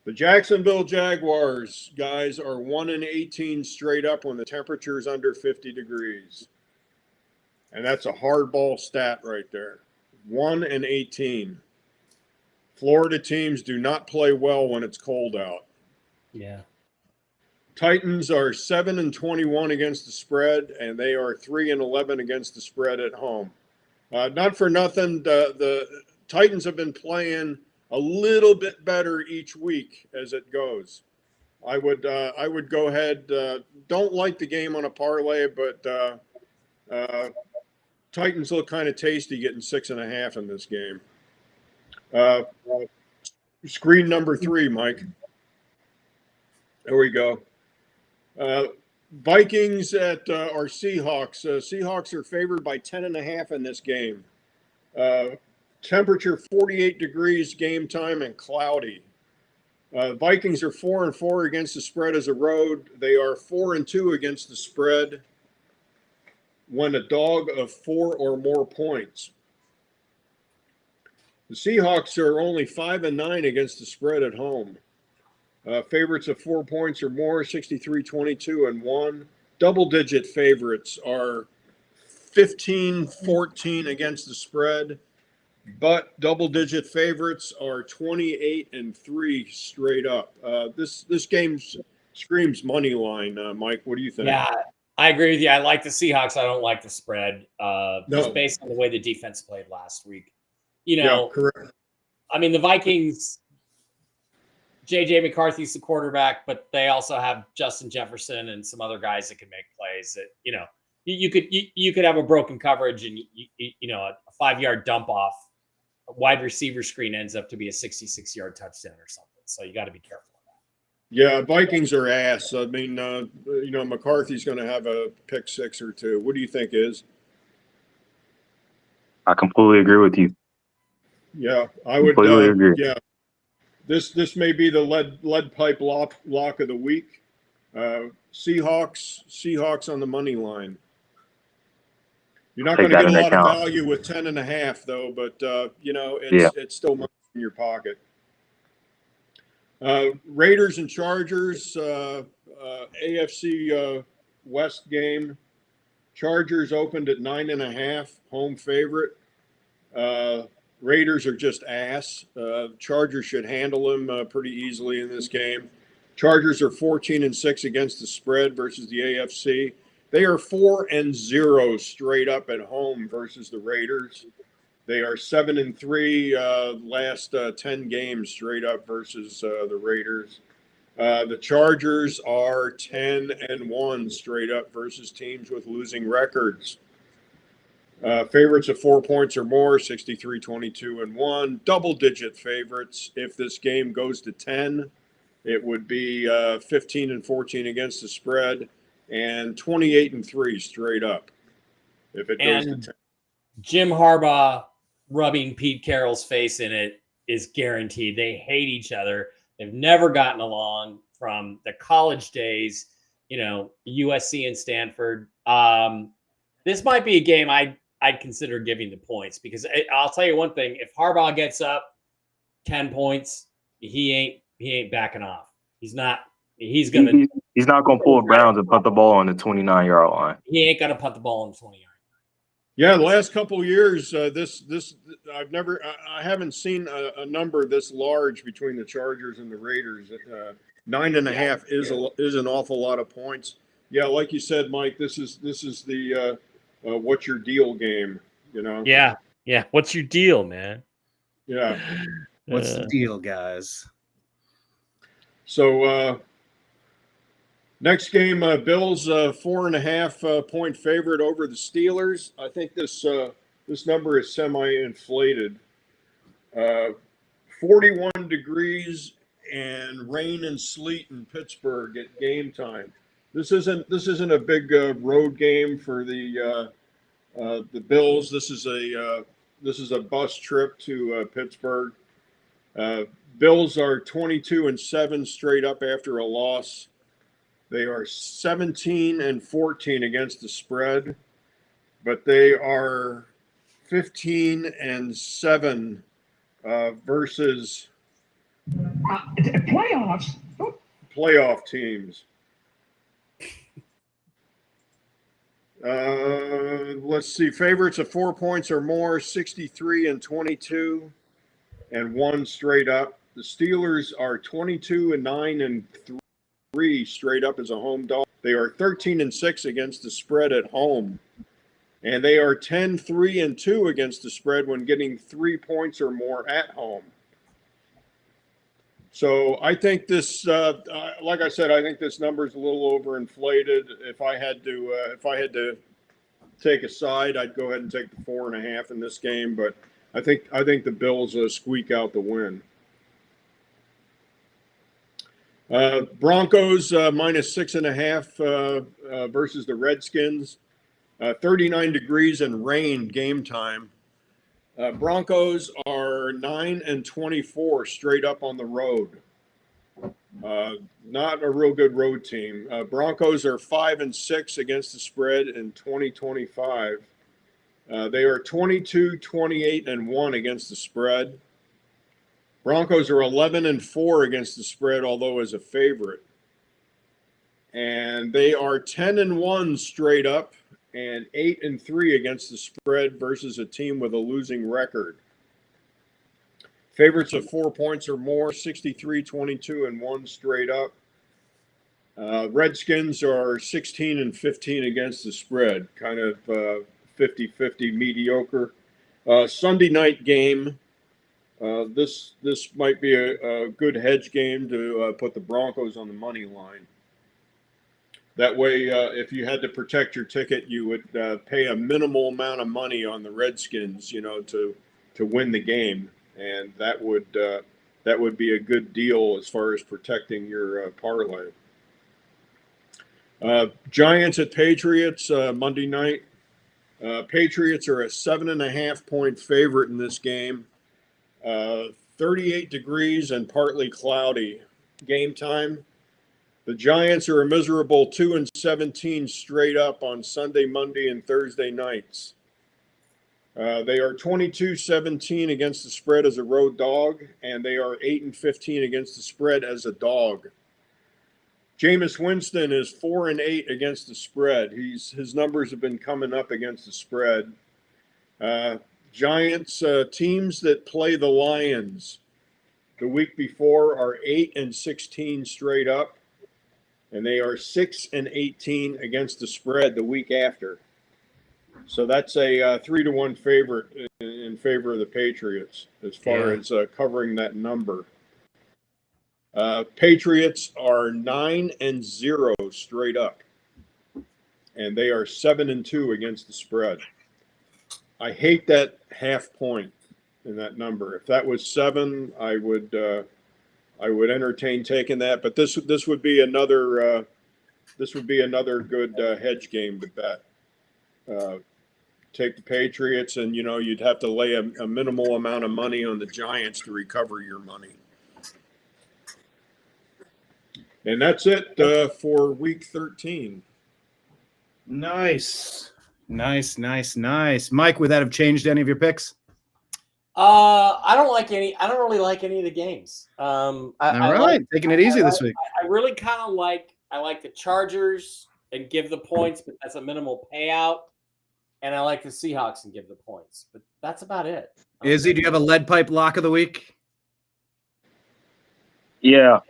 The Jacksonville Jaguars, guys, are 1-18 straight up when the temperature is under 50 degrees. And that's a hardball stat right there. 1-18. Florida teams do not play well when it's cold out. Yeah. Titans are 7-21 against the spread, and they are 3-11 against the spread at home. Not for nothing, the Titans have been playing a little bit better each week as it goes. I would go ahead. Don't like the game on a parlay, but Titans look kind of tasty getting 6.5 in this game. Screen number 3, Mike. There we go. Vikings at our Seahawks. Seahawks are favored by 10.5 in this game. Temperature 48 degrees game time and cloudy. Vikings are 4-4 against the spread as a road. They are 4-2 against the spread when a dog of 4 or more points. The Seahawks are only 5-9 against the spread at home. Favorites of 4 points or more, 63-22-1. Double-digit favorites are 15-14 against the spread, but double-digit favorites are 28-3 straight up. This game screams money line. Mike, what do you think? Yeah, I agree with you. I like the Seahawks. I don't like the spread. No. Just based on the way the defense played last week. You know, yeah, correct. I mean, the Vikings, J.J. McCarthy's the quarterback, but they also have Justin Jefferson and some other guys that can make plays that, you know, you could have a broken coverage and, you know, a 5-yard dump off, a wide receiver screen ends up to be a 66-yard touchdown or something. So you got to be careful of that. Yeah, Vikings are ass. I mean, you know, McCarthy's going to have a pick 6 or 2. What do you think, Iz? I completely agree with you. Yeah, I would completely agree. Yeah. This may be the lead pipe lock of the week. Seahawks on the money line. You're not going to get a lot of value with 10.5 though, but you know, it's still money in your pocket. Raiders and Chargers, AFC West game. Chargers opened at 9.5, home favorite. Raiders are just ass. Chargers should handle them pretty easily in this game. Chargers are 14-6 against the spread versus the AFC. They are 4-0 straight up at home versus the Raiders. They are 7-3 last 10 games straight up versus the Raiders. The Chargers are 10-1 straight up versus teams with losing records. Favorites of 4 points or more, 63, 22, and 1. Double-digit favorites. If this game goes to 10, it would be 15-14 against the spread and 28-3 straight up. If it goes to 10. Jim Harbaugh rubbing Pete Carroll's face in it is guaranteed. They hate each other. They've never gotten along from the college days, USC and Stanford. This might be a game I'd consider giving the points because I'll tell you one thing: if Harbaugh gets up 10 points, he ain't backing off. He's not. He's not gonna pull a Browns and punt the ball on the 29-yard line. He ain't gonna punt the ball on the 20-yard. Yeah, the last couple of years, I haven't seen a number this large between the Chargers and the Raiders. 9.5 is an awful lot of points. Yeah, like you said, Mike, this is the what's your deal game, Yeah. What's your deal, man? Yeah. What's the deal, guys? So next game, Bills 4.5 point favorite over the Steelers. I think this number is semi-inflated. 41 degrees and rain and sleet in Pittsburgh at game time. This isn't a big road game for the Bills. This is a bus trip to Pittsburgh. Bills are 22-7 straight up after a loss. They are 17-14 against the spread, but they are 15-7 versus playoff teams. Let's see. Favorites of 4 points or more, 63-22, and 1 straight up. The Steelers are 22-9 and 3 straight up as a home dog. They are 13-6 against the spread at home, and they are 10-3-2 against the spread when getting 3 points or more at home. So I think this, like I said, I think this number is a little overinflated. If I had to take a side, I'd go ahead and take the 4.5 in this game. But I think the Bills squeak out the win. Broncos minus 6.5 versus the Redskins. 39 degrees and rain game time. Broncos are 9-24 straight up on the road. Not a real good road team. Broncos are 5-6 against the spread in 2025. They are 22-28-1 against the spread. Broncos are 11-4 against the spread, although as a favorite. And they are 10-1 straight up and 8-3 against the spread versus a team with a losing record. Favorites of 4 points or more, 63-22 and 1 straight up. Redskins are 16-15 against the spread, kind of 50-50 mediocre. Sunday night game. This might be a good hedge game to put the Broncos on the money line. That way, if you had to protect your ticket, you would pay a minimal amount of money on the Redskins, to win the game, and that would be a good deal as far as protecting your parlay. Giants at Patriots Monday night. Patriots are a 7.5 point favorite in this game. 38 degrees and partly cloudy game time. The Giants are a miserable 2-17 straight up on Sunday, Monday, and Thursday nights. They are 22-17 against the spread as a road dog, and they are 8-15 against the spread as a dog. Jameis Winston is 4-8 against the spread. His numbers have been coming up against the spread. Giants teams that play the Lions. the week before are 8-16 straight up, and they are 6-18 against the spread the week after. So that's a 3-1 favorite in favor of the Patriots as far as covering that number. Patriots are 9-0 straight up, and they are 7-2 against the spread. I hate that half point in that number. If that was 7, I would entertain taking that. But this would be another good hedge game to bet. Take the Patriots, and you'd have to lay a minimal amount of money on the Giants to recover your money. And that's it for week 13. Nice. Mike, would that have changed any of your picks? I don't really like any of the games. Taking it easy this week. I really kind of like the Chargers and give the points, but that's a minimal payout. And I like the Seahawks and give the points, but that's about it. Izzy, do you have a lead pipe lock of the week? Yeah.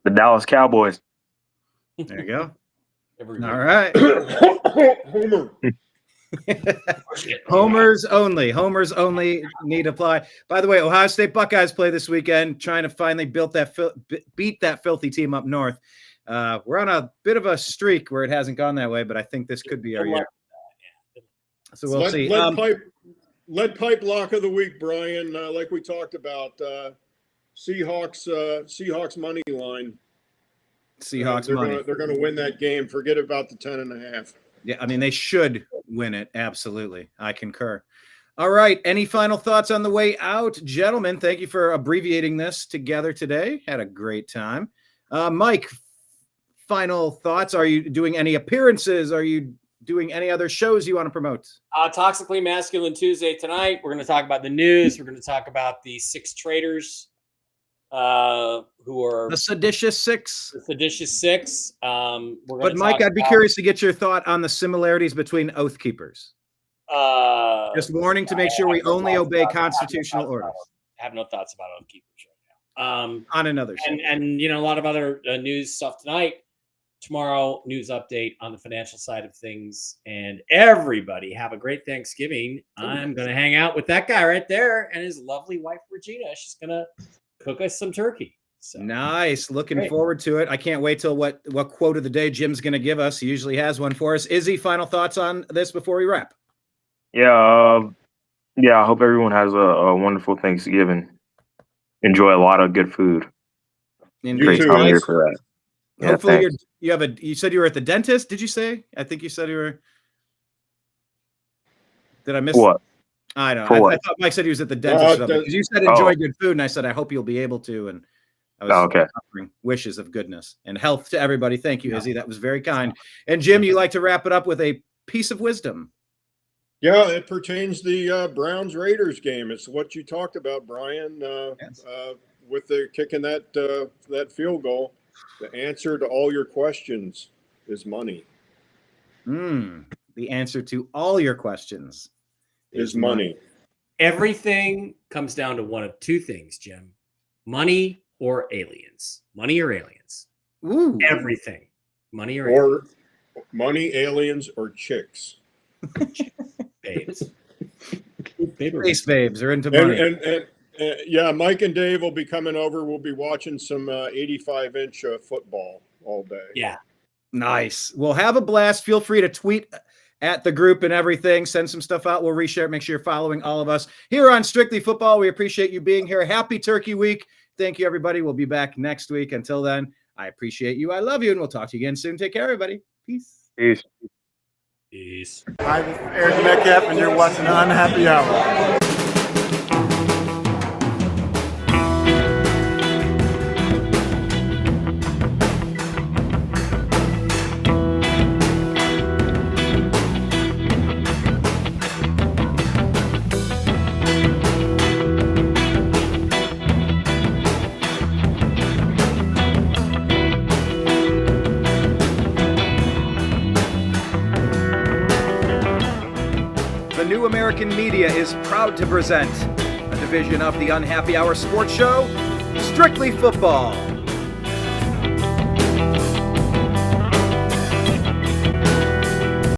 The Dallas Cowboys. There you go. All right. Homer. Homers only need apply. By the way, Ohio State Buckeyes play this weekend, trying to finally beat that filthy team up north. We're on a bit of a streak where it hasn't gone that way, but I think this could be our year. So we'll see. Lead pipe lock of the week, Brian. Like we talked about, Seahawks money line. They're going to win that game. Forget about the 10.5. Yeah, I mean, they should win it. Absolutely. I concur. All right. Any final thoughts on the way out? Gentlemen, thank you for abbreviating this together today. Had a great time. Mike, final thoughts. Are you doing any appearances? Are you doing any other shows you want to promote? Toxically Masculine Tuesday tonight. We're going to talk about the news. We're going to talk about the 6 traitors who are the seditious 6. The seditious 6. But Mike, I'd be curious to get your thought on the similarities between oath keepers. Just warning to make sure we only obey constitutional orders. I have no thoughts about oath keepers right now. On another show. And a lot of other news stuff tonight. Tomorrow, news update on the financial side of things. And everybody have a great Thanksgiving. I'm going to hang out with that guy right there and his lovely wife, Regina. She's going to cook us some turkey. So. Nice. Looking forward to it. I can't wait till what quote of the day Jim's going to give us. He usually has one for us. Izzy, final thoughts on this before we wrap? Yeah. I hope everyone has a wonderful Thanksgiving. Enjoy a lot of good food. Great time here for that. Yeah, hopefully you said you were at the dentist. Did you say? I think you said you were. Did I miss what? I know. I thought Mike said he was at the dentist. Because you said enjoy good food, and I said I hope you'll be able to. And I was offering wishes of goodness and health to everybody. Thank you, Izzy. That was very kind. And Jim, you like to wrap it up with a piece of wisdom. Yeah, it pertains the Browns Raiders game. It's what you talked about, Brian, with the kicking that field goal. The answer to all your questions is money. The answer to all your questions is money. Everything comes down to one of 2 things, Jim. Money or aliens. Money or aliens. Ooh. Everything. Money or aliens. Money, aliens, or chicks. Babes. Space babes are into money. And Mike and Dave will be coming over. We'll be watching some 85-inch football all day. Yeah. Nice. We'll have a blast. Feel free to tweet at the group and everything. Send some stuff out. We'll reshare it. Make sure you're following all of us here on Strictly Football. We appreciate you being here. Happy Turkey Week. Thank you, everybody. We'll be back next week. Until then, I appreciate you. I love you. And we'll talk to you again soon. Take care, everybody. Peace. Peace. Hi, this is Eric Metcalf, and you're watching Unhappy Hour. New American Media is proud to present a division of the Unhappy Hour Sports Show, Strictly Football.